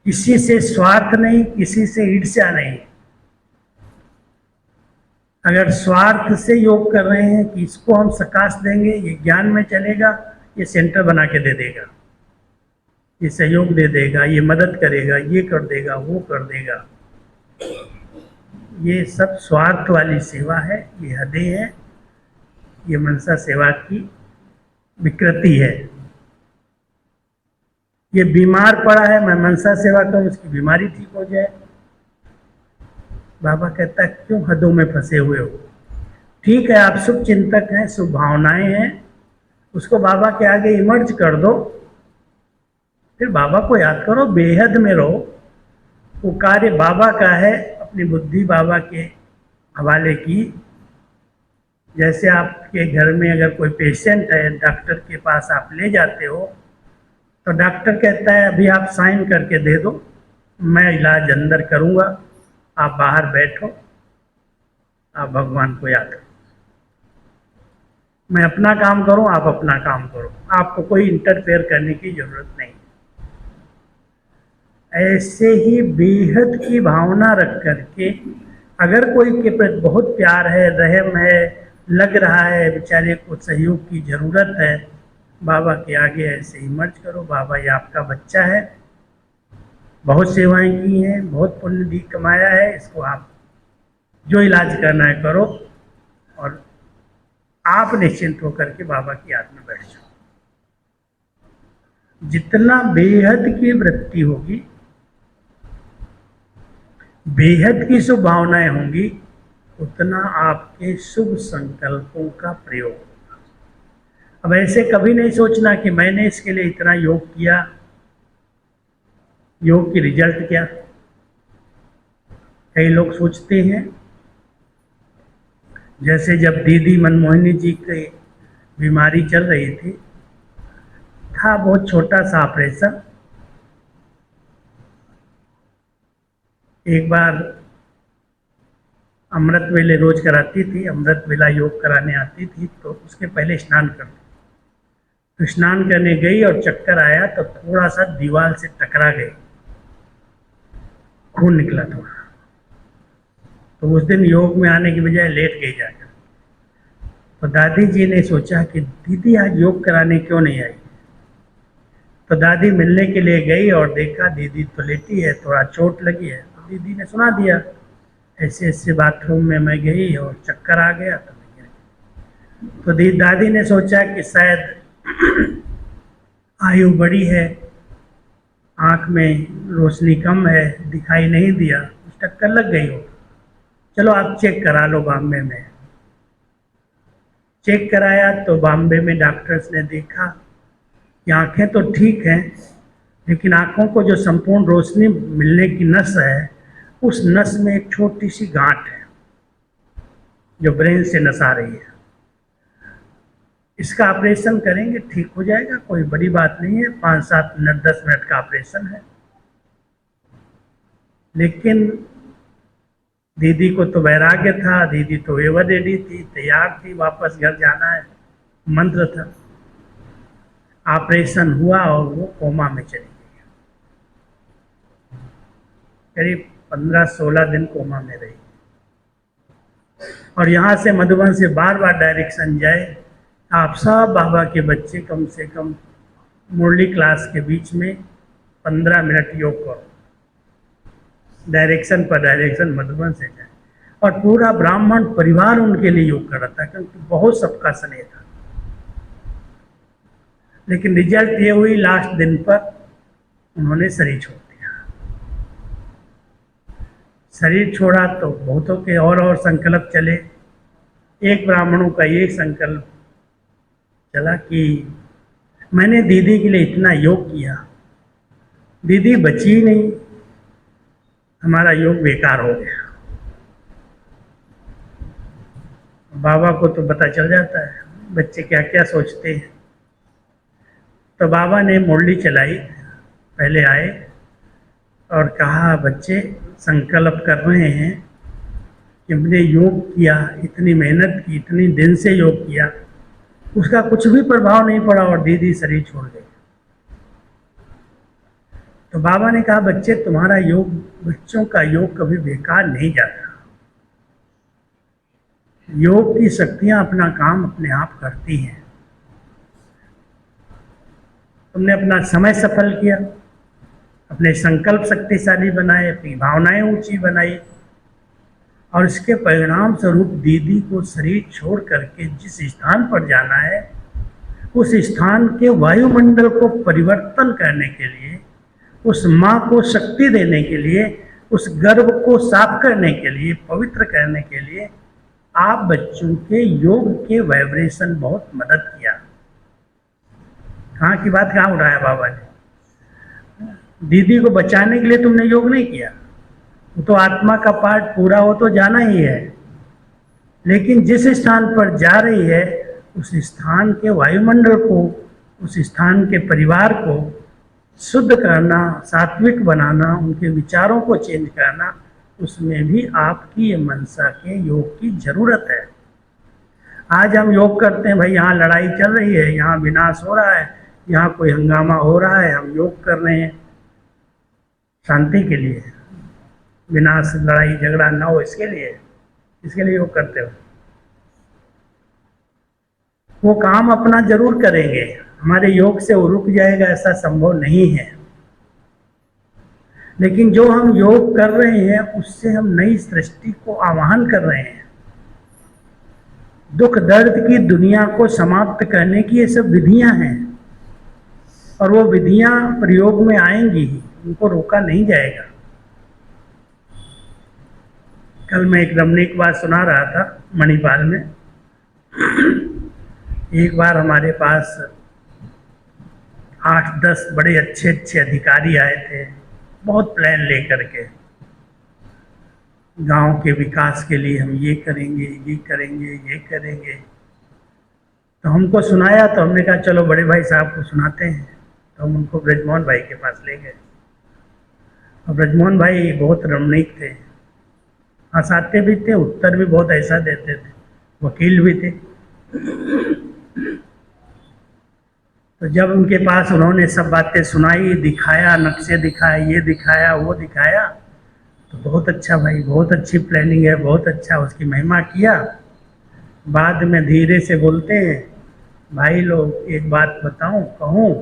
किसी से स्वार्थ नहीं, किसी से ईर्ष्या नहीं। अगर स्वार्थ से योग कर रहे हैं कि इसको हम सकाश देंगे, ये ज्ञान में चलेगा, ये सेंटर बना के दे देगा, ये सहयोग दे देगा, ये मदद करेगा, ये कर देगा, वो कर देगा, ये सब स्वार्थ वाली सेवा है, ये हदें हैं, ये मनसा सेवा की विकृति है। ये बीमार पड़ा है, मैं मनसा सेवा करूं उसकी बीमारी ठीक हो जाए। बाबा कहता है क्यों हदों में फंसे हुए हो। ठीक है, आप शुभ चिंतक हैं, शुभ भावनाएं हैं, उसको बाबा के आगे इमर्ज कर दो, फिर बाबा को याद करो, बेहद में रहो। वो कार्य बाबा का है, अपनी बुद्धि बाबा के हवाले की। जैसे आपके घर में अगर कोई पेशेंट है, डॉक्टर के पास आप ले जाते हो, तो डॉक्टर कहता है अभी आप साइन करके दे दो, मैं इलाज अंदर करूँगा, आप बाहर बैठो, आप भगवान को याद करो, मैं अपना काम करूं, आप अपना काम करो, आपको कोई इंटरफेयर करने की जरूरत नहीं। ऐसे ही बेहद की भावना रख करके अगर कोई के प्रति बहुत प्यार है, रहम है, लग रहा है बेचारे को सहयोग की ज़रूरत है, बाबा के आगे ऐसे ही मर्ज करो, बाबा ये आपका बच्चा है, बहुत सेवाएं की हैं, बहुत पुण्य कमाया है, इसको आप जो इलाज करना है करो, और आप निश्चिंत होकर के बाबा की याद में बैठ जाओ। जितना बेहद की वृत्ति होगी, बेहद की शुभ भावनाएं होंगी, उतना आपके शुभ संकल्पों का प्रयोग होगा। अब ऐसे कभी नहीं सोचना कि मैंने इसके लिए इतना योग किया, योग की रिजल्ट क्या। कई लोग सोचते हैं, जैसे जब दीदी मनमोहिनी जी की बीमारी चल रही थी, था बहुत छोटा सा ऑपरेशन। एक बार अमृत वेले रोज कराती थी, अमृत वेला योग कराने आती थी, तो उसके पहले स्नान करती, तो स्नान करने गई और चक्कर आया तो थोड़ा सा दीवार से टकरा गई, खून निकला थोड़ा, तो उस दिन योग में आने की बजाय लेट गई जाकर। तो दादी जी ने सोचा कि दीदी आज योग कराने क्यों नहीं आई। तो दादी मिलने के लिए गई और देखा दीदी तो लेटी है, थोड़ा चोट लगी है। तो दीदी ने सुना दिया, ऐसे ऐसे बाथरूम में मैं गई और चक्कर आ गया तो मैं गिर गई। तो दादी ने सोचा कि शायद आयु बड़ी है, आँख में रोशनी कम है, दिखाई नहीं दिया, टक्कर लग गई हो, चलो आप चेक करा लो बॉम्बे में। चेक कराया तो बॉम्बे में डॉक्टर्स ने देखा कि आँखें तो ठीक हैं, लेकिन आँखों को जो संपूर्ण रोशनी मिलने की नस है, उस नस में एक छोटी सी गांठ है जो ब्रेन से नस आ रही है। इसका ऑपरेशन करेंगे, ठीक हो जाएगा, कोई बड़ी बात नहीं है, 5-7 मिनट 10 मिनट का ऑपरेशन है। लेकिन दीदी को तो वैराग्य था, दीदी तो एवं रेडी थी, तैयार थी, वापस घर जाना है, मंत्र था। ऑपरेशन हुआ और वो कोमा में चली गई। करीब 15-16 दिन कोमा में रही। और यहाँ से मधुबन से बार बार डायरेक्शन जाए, आप सब बाबा के बच्चे कम से कम मुरली क्लास के बीच में 15 मिनट योग करो, डायरेक्शन पर डायरेक्शन मधुबन से जाए। और पूरा ब्राह्मण परिवार उनके लिए योग कर रहा था, क्योंकि बहुत सबका स्नेह था। लेकिन रिजल्ट ये हुई, लास्ट दिन पर उन्होंने शरीर छोड़ दिया। शरीर छोड़ा तो बहुतों के और संकल्प चले। एक ब्राह्मणों का ये संकल्प चला कि मैंने दीदी के लिए इतना योग किया, दीदी बची नहीं, हमारा योग बेकार हो गया। बाबा को तो पता चल जाता है बच्चे क्या क्या सोचते हैं। तो बाबा ने मुरली चलाई, पहले आए और कहा, बच्चे संकल्प कर रहे हैं कि हमने योग किया, इतनी मेहनत की, इतनी दिन से योग किया, उसका कुछ भी प्रभाव नहीं पड़ा और दीदी शरीर छोड़ गई। तो बाबा ने कहा, बच्चे तुम्हारा योग, बच्चों का योग कभी बेकार नहीं जाता। योग की शक्तियां अपना काम अपने आप करती हैं। तुमने अपना समय सफल किया, अपने संकल्प शक्तिशाली बनाए, अपनी भावनाएं ऊंची बनाई, और इसके परिणाम स्वरूप दीदी को शरीर छोड़ करके जिस स्थान पर जाना है, उस स्थान के वायुमंडल को परिवर्तन करने के लिए, उस माँ को शक्ति देने के लिए, उस गर्भ को साफ करने के लिए, पवित्र करने के लिए आप बच्चों के योग के वाइब्रेशन बहुत मदद किया। कहाँ की बात कहाँ उठाया बाबा ने? दीदी को बचाने के लिए तुमने योग नहीं किया, वो तो आत्मा का पार्ट पूरा हो तो जाना ही है। लेकिन जिस स्थान पर जा रही है, उस स्थान के वायुमंडल को, उस स्थान के परिवार को शुद्ध करना, सात्विक बनाना, उनके विचारों को चेंज करना, उसमें भी आपकी ये मनसा के योग की जरूरत है। आज हम योग करते हैं, भाई यहाँ लड़ाई चल रही है, यहाँ विनाश हो रहा है, यहाँ कोई हंगामा हो रहा है, हम योग कर रहे हैं शांति के लिए, विनाश, लड़ाई झगड़ा ना हो इसके लिए योग करते हो। वो काम अपना जरूर करेंगे, हमारे योग से वो रुक जाएगा ऐसा संभव नहीं है। लेकिन जो हम योग कर रहे हैं, उससे हम नई सृष्टि को आवाहन कर रहे हैं। दुख दर्द की दुनिया को समाप्त करने की ये सब विधियां हैं, और वो विधियां प्रयोग में आएंगी ही, उनको रोका नहीं जाएगा। कल मैं एक रमणीक बात सुना रहा था मणिपाल में। एक बार हमारे पास 8-10 बड़े अच्छे अच्छे अधिकारी आए थे, बहुत प्लान लेकर के, गांव के विकास के लिए हम ये करेंगे, ये करेंगे, ये करेंगे। तो हमको सुनाया, तो हमने कहा चलो बड़े भाई साहब को सुनाते हैं। तो हम उनको ब्रजमोहन भाई के पास ले गए, और ब्रजमोहन भाई बहुत रमणीक थे, हंसाते भी थे, उत्तर भी बहुत ऐसा देते थे, वकील भी थे। तो जब उनके पास उन्होंने सब बातें सुनाई, दिखाया, नक्शे दिखाए, ये दिखाया, वो दिखाया, तो बहुत अच्छा भाई, बहुत अच्छी प्लानिंग है, बहुत अच्छा, उसकी महिमा किया। बाद में धीरे से बोलते हैं, भाई लोग एक बात बताऊं, कहूं,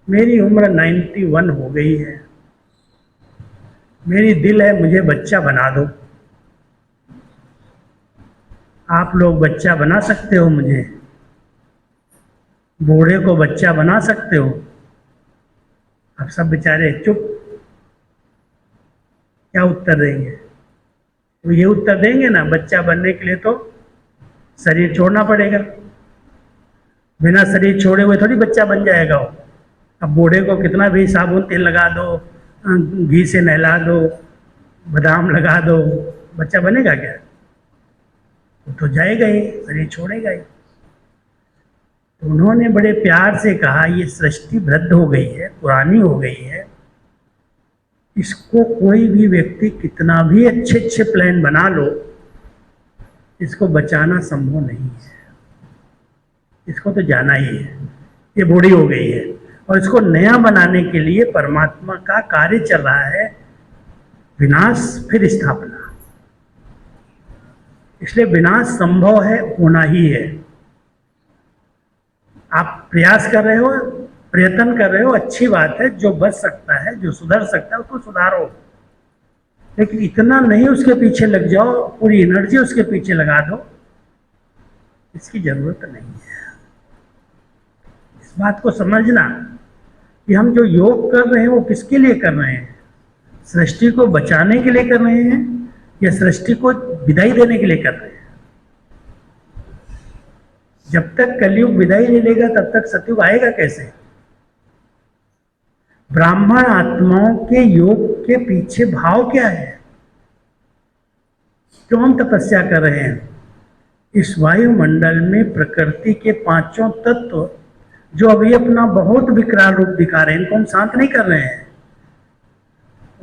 मेरी उम्र 91 हो गई है, मेरी दिल है मुझे बच्चा बना दो। आप लोग बच्चा बना सकते हो मुझे? बूढ़े को बच्चा बना सकते हो? अब सब बेचारे चुप। क्या उत्तर देंगे? तो ये उत्तर देंगे ना, बच्चा बनने के लिए तो शरीर छोड़ना पड़ेगा, बिना शरीर छोड़े हुए थोड़ी बच्चा बन जाएगा वो। अब बूढ़े को कितना भी साबुन तेल लगा दो, घी से नहला दो, बादाम लगा दो, बच्चा बनेगा क्या? वो तो जाएगा ही, शरीर छोड़ेगा ही। तो उन्होंने बड़े प्यार से कहा, ये सृष्टि वृद्ध हो गई है, पुरानी हो गई है, इसको कोई भी व्यक्ति कितना भी अच्छे अच्छे प्लान बना लो, इसको बचाना संभव नहीं है। इसको तो जाना ही है, ये बूढ़ी हो गई है। और इसको नया बनाने के लिए परमात्मा का कार्य चल रहा है, विनाश फिर स्थापना। इसलिए विनाश संभव है, होना ही है। आप प्रयास कर रहे हो, प्रयत्न कर रहे हो, अच्छी बात है। जो बच सकता है, जो सुधर सकता है उसको सुधारो, लेकिन इतना नहीं उसके पीछे लग जाओ, पूरी एनर्जी उसके पीछे लगा दो, इसकी जरूरत नहीं है। इस बात को समझना कि हम जो योग कर रहे हैं वो किसके लिए कर रहे हैं? सृष्टि को बचाने के लिए कर रहे हैं या सृष्टि को विदाई देने के लिए कर रहे हैं? जब तक कलयुग विदाई नहीं लेगा तब तक सतयुग आएगा कैसे? ब्राह्मण आत्माओं के योग के पीछे भाव क्या है? क्यों हम तपस्या कर रहे हैं? इस वायुमंडल में प्रकृति के पांचों तत्व जो अभी अपना बहुत विकराल रूप दिखा रहे हैं, इनको हम शांत नहीं कर रहे हैं।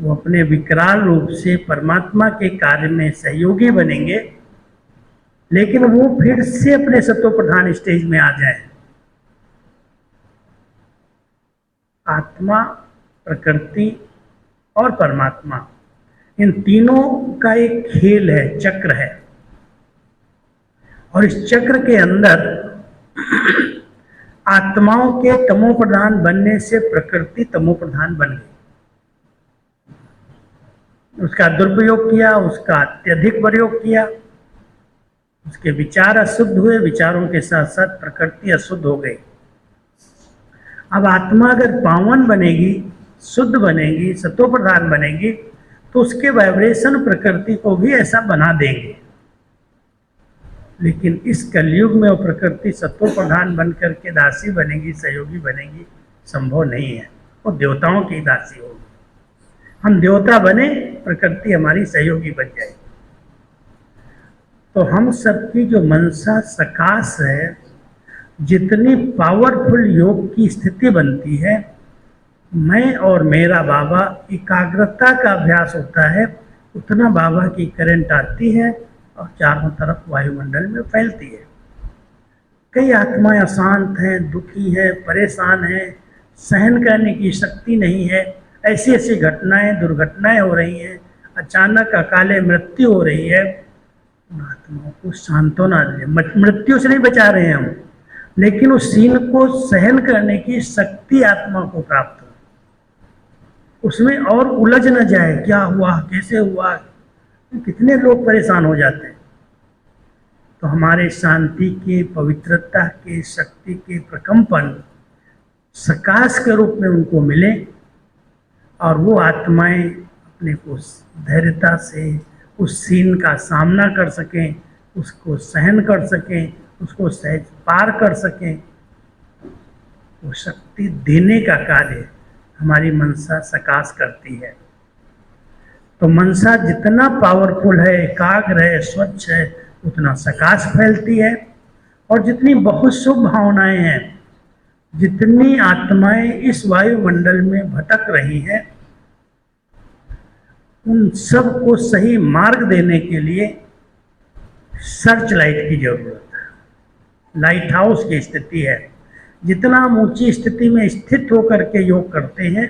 वो अपने विकराल रूप से परमात्मा के कार्य में सहयोगी बनेंगे, लेकिन वो फिर से अपने सत्व प्रधान स्टेज में आ जाए। आत्मा, प्रकृति और परमात्मा, इन तीनों का एक खेल है, चक्र है। और इस चक्र के अंदर आत्माओं के तमो प्रधान बनने से प्रकृति तमो प्रधान बन गई, उसका दुरुपयोग किया, उसका अत्यधिक प्रयोग किया, उसके विचार अशुद्ध हुए, विचारों के साथ साथ प्रकृति अशुद्ध हो गई। अब आत्मा अगर पावन बनेगी, शुद्ध बनेगी, सत्व प्रधान बनेगी, तो उसके वाइब्रेशन प्रकृति को भी ऐसा बना देंगे। लेकिन इस कलयुग में वो प्रकृति सत्व प्रधान बन करके दासी बनेगी, सहयोगी बनेगी, संभव नहीं है। वो देवताओं की दासी होगी। हम देवता बने, प्रकृति हमारी सहयोगी बन जाएगी। तो हम सबकी जो मनसा सकाश है, जितनी पावरफुल योग की स्थिति बनती है, मैं और मेरा बाबा एकाग्रता का अभ्यास होता है, उतना बाबा की करंट आती है और चारों तरफ वायुमंडल में फैलती है। कई आत्माएं अशांत हैं, दुखी हैं, परेशान हैं, सहन करने की शक्ति नहीं है, ऐसी ऐसी घटनाएं, दुर्घटनाएं हो रही हैं, अचानक अकाले मृत्यु हो रही है। उन आत्माओं को सांत्वना दे। मृत्यु से नहीं बचा रहे हैं हम, लेकिन उस सीन को सहन करने की शक्ति आत्मा को प्राप्त हो, उसमें और उलझ न जाए, क्या हुआ, कैसे हुआ। कितने लोग परेशान हो जाते हैं। तो हमारे शांति के, पवित्रता के, शक्ति के प्रकंपन सकाश के रूप में उनको मिले और वो आत्माएं अपने को धैर्यता से उस सीन का सामना कर सकें, उसको सहन कर सकें, उसको सहज पार कर सकें। वो शक्ति देने का कार्य हमारी मनसा सकाश करती है। तो मनसा जितना पावरफुल है, एकाग्र है, स्वच्छ है, उतना सकाश फैलती है। और जितनी बहुत शुभ भावनाएं हैं, जितनी आत्माएं इस वायुमंडल में भटक रही हैं, उन सब को सही मार्ग देने के लिए सर्च लाइट की जरूरत है। लाइट हाउस की स्थिति है। जितना हम ऊंची स्थिति में स्थित होकर के योग करते हैं,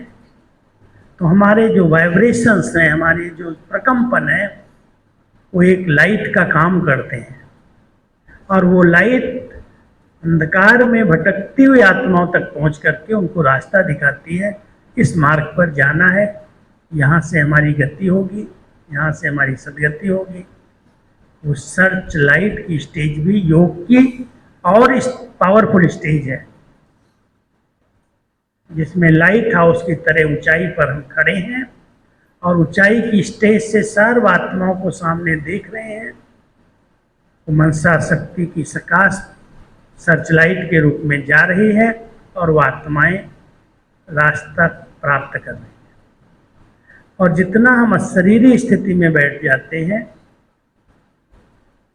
तो हमारे जो वाइब्रेशंस हैं, हमारे जो प्रकंपन है, वो एक लाइट का काम करते हैं। और वो लाइट अंधकार में भटकती हुई आत्माओं तक पहुंच करके उनको रास्ता दिखाती है, इस मार्ग पर जाना है, यहाँ से हमारी गति होगी, यहाँ से हमारी सदगति होगी। वो सर्च लाइट की स्टेज भी योग की और इस पावरफुल स्टेज है, जिसमें लाइट हाउस की तरह ऊंचाई पर हम खड़े हैं और ऊंचाई की स्टेज से सर्व आत्माओं को सामने देख रहे हैं। वो मनसा शक्ति की सकाश सर्चलाइट के रूप में जा रही है और वो आत्माएं रास्ता प्राप्त कर रही हैं। और जितना हम अशरीरी स्थिति में बैठ जाते हैं,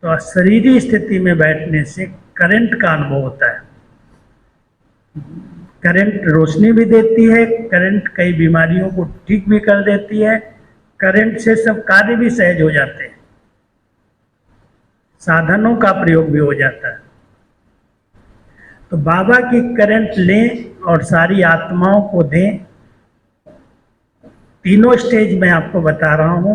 तो अशरीरी स्थिति में बैठने से करंट का अनुभव होता है। करंट रोशनी भी देती है, करंट कई बीमारियों को ठीक भी कर देती है, करंट से सब कार्य भी सहज हो जाते हैं, साधनों का प्रयोग भी हो जाता है। तो बाबा की करंट लें और सारी आत्माओं को दें। तीनों स्टेज मैं आपको बता रहा हूं।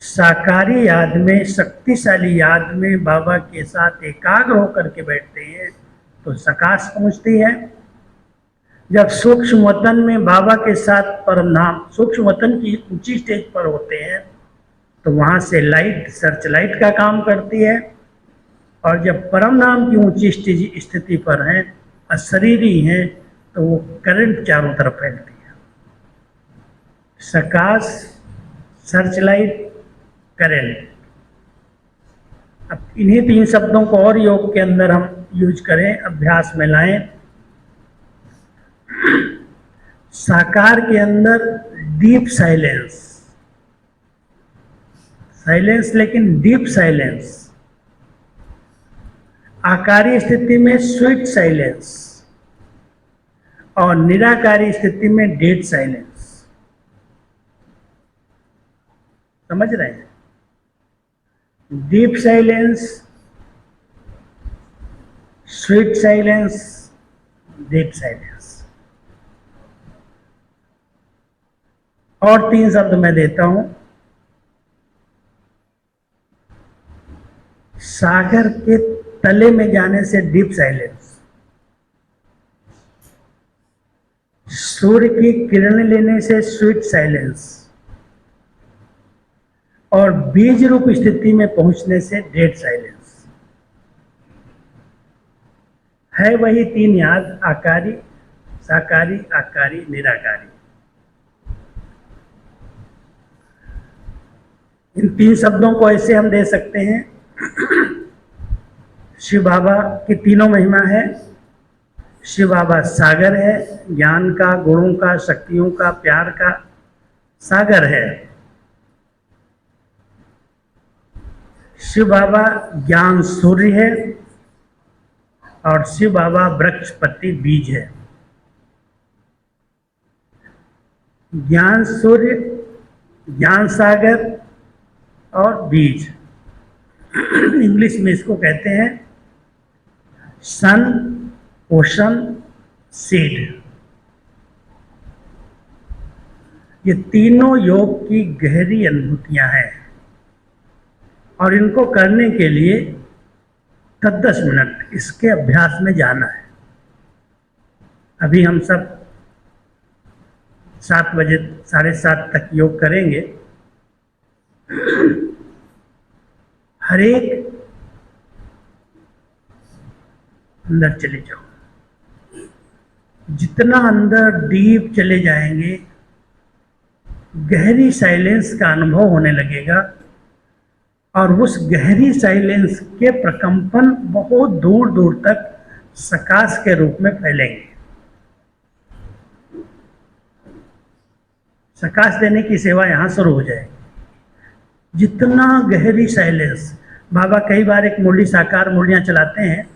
साकारी याद में, शक्तिशाली याद में बाबा के साथ एकाग्र होकर के बैठते हैं तो सकाश पहुंचती है। जब सूक्ष्म वतन में बाबा के साथ परम धाम, सूक्ष्म वतन की ऊंची स्टेज पर होते हैं तो वहां से लाइट, सर्च लाइट का काम करती है। और जब परम धाम की ऊंची स्थिति पर हैं, अशरीरी हैं, तो वो करंट चारों तरफ फैलती है। सकाश, सर्च लाइट, करंट। अब इन्हीं तीन शब्दों को और योग के अंदर हम यूज करें, अभ्यास में लाएं। साकार के अंदर डीप साइलेंस, साइलेंस लेकिन डीप साइलेंस। आकारी स्थिति में स्वीट साइलेंस और निराकारी स्थिति में डेड साइलेंस। समझ रहे हैं? Deep silence, sweet silence, dead silence. और तीन शब्द मैं देता हूं। सागर के तले में जाने से डीप साइलेंस, सूर्य की किरण लेने से स्वीट साइलेंस और बीज रूप स्थिति में पहुंचने से डेड साइलेंस। है वही तीन याद, आकारी, साकारी, आकारी, निराकारी। इन तीन शब्दों को ऐसे हम दे सकते हैं। शिव बाबा की तीनों महिमा है। शिव बाबा सागर है, ज्ञान का, गुणों का, शक्तियों का, प्यार का सागर है। शिव बाबा ज्ञान सूर्य है और शिव बाबा वृक्षपति बीज है। ज्ञान सूर्य, ज्ञान सागर और बीज। इंग्लिश में इसको कहते हैं सन, ओशन, सीड। ये तीनों योग की गहरी अनुभूतियां हैं और इनको करने के लिए 10 मिनट इसके अभ्यास में जाना है। अभी हम सब 7 बजे 7:30 तक योग करेंगे। हर एक अंदर चले जाओ। जितना अंदर डीप चले जाएंगे, गहरी साइलेंस का अनुभव होने लगेगा और उस गहरी साइलेंस के प्रकंपन बहुत दूर दूर तक सकाश के रूप में फैलेंगे। सकाश देने की सेवा यहां शुरू हो जाएगी। जितना गहरी साइलेंस, बाबा कई बार एक मुरली, साकार मुरलियां चलाते हैं।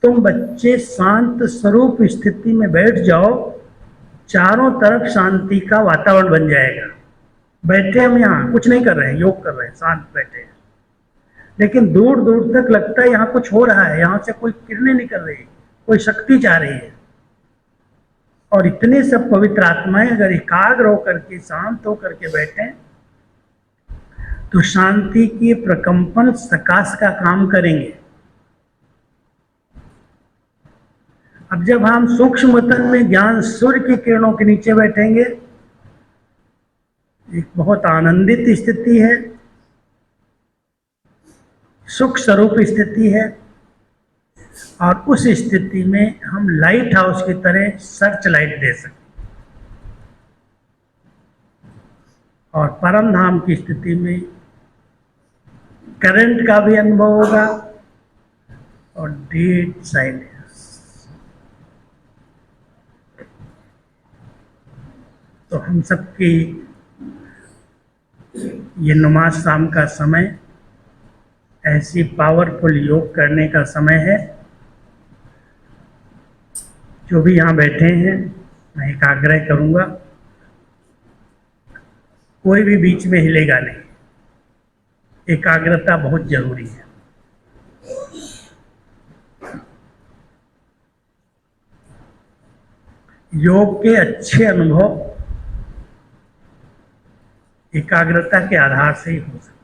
तुम बच्चे शांत स्वरूप स्थिति में बैठ जाओ, चारों तरफ शांति का वातावरण बन जाएगा। बैठे हम यहाँ कुछ नहीं कर रहे हैं, योग कर रहे हैं, शांत बैठे हैं, लेकिन दूर दूर तक लगता है यहाँ कुछ हो रहा है, यहाँ से कोई किरणें निकल रही है, कोई शक्ति जा रही है। और इतने सब पवित्र आत्माएं अगर एकाग्र होकर के, शांत होकर के बैठे तो शांति की प्रकंपन सकाश का काम करेंगे। अब जब हम सूक्ष्म तन में ज्ञान सूर्य की किरणों के नीचे बैठेंगे, एक बहुत आनंदित स्थिति है, सुख स्वरूप स्थिति है, और उस स्थिति में हम लाइट हाउस की तरह सर्च लाइट दे सकते, और परम धाम की स्थिति में करंट का भी अनुभव होगा और डेड साइलेंस। तो हम सबकी ये नमाज शाम का समय ऐसी पावरफुल योग करने का समय है। जो भी यहाँ बैठे हैं, मैं एक आग्रह करूँगा, कोई भी बीच में हिलेगा नहीं, एकाग्रता बहुत जरूरी है। योग के अच्छे अनुभव एकाग्रता के आधार से ही हो सकते हैं।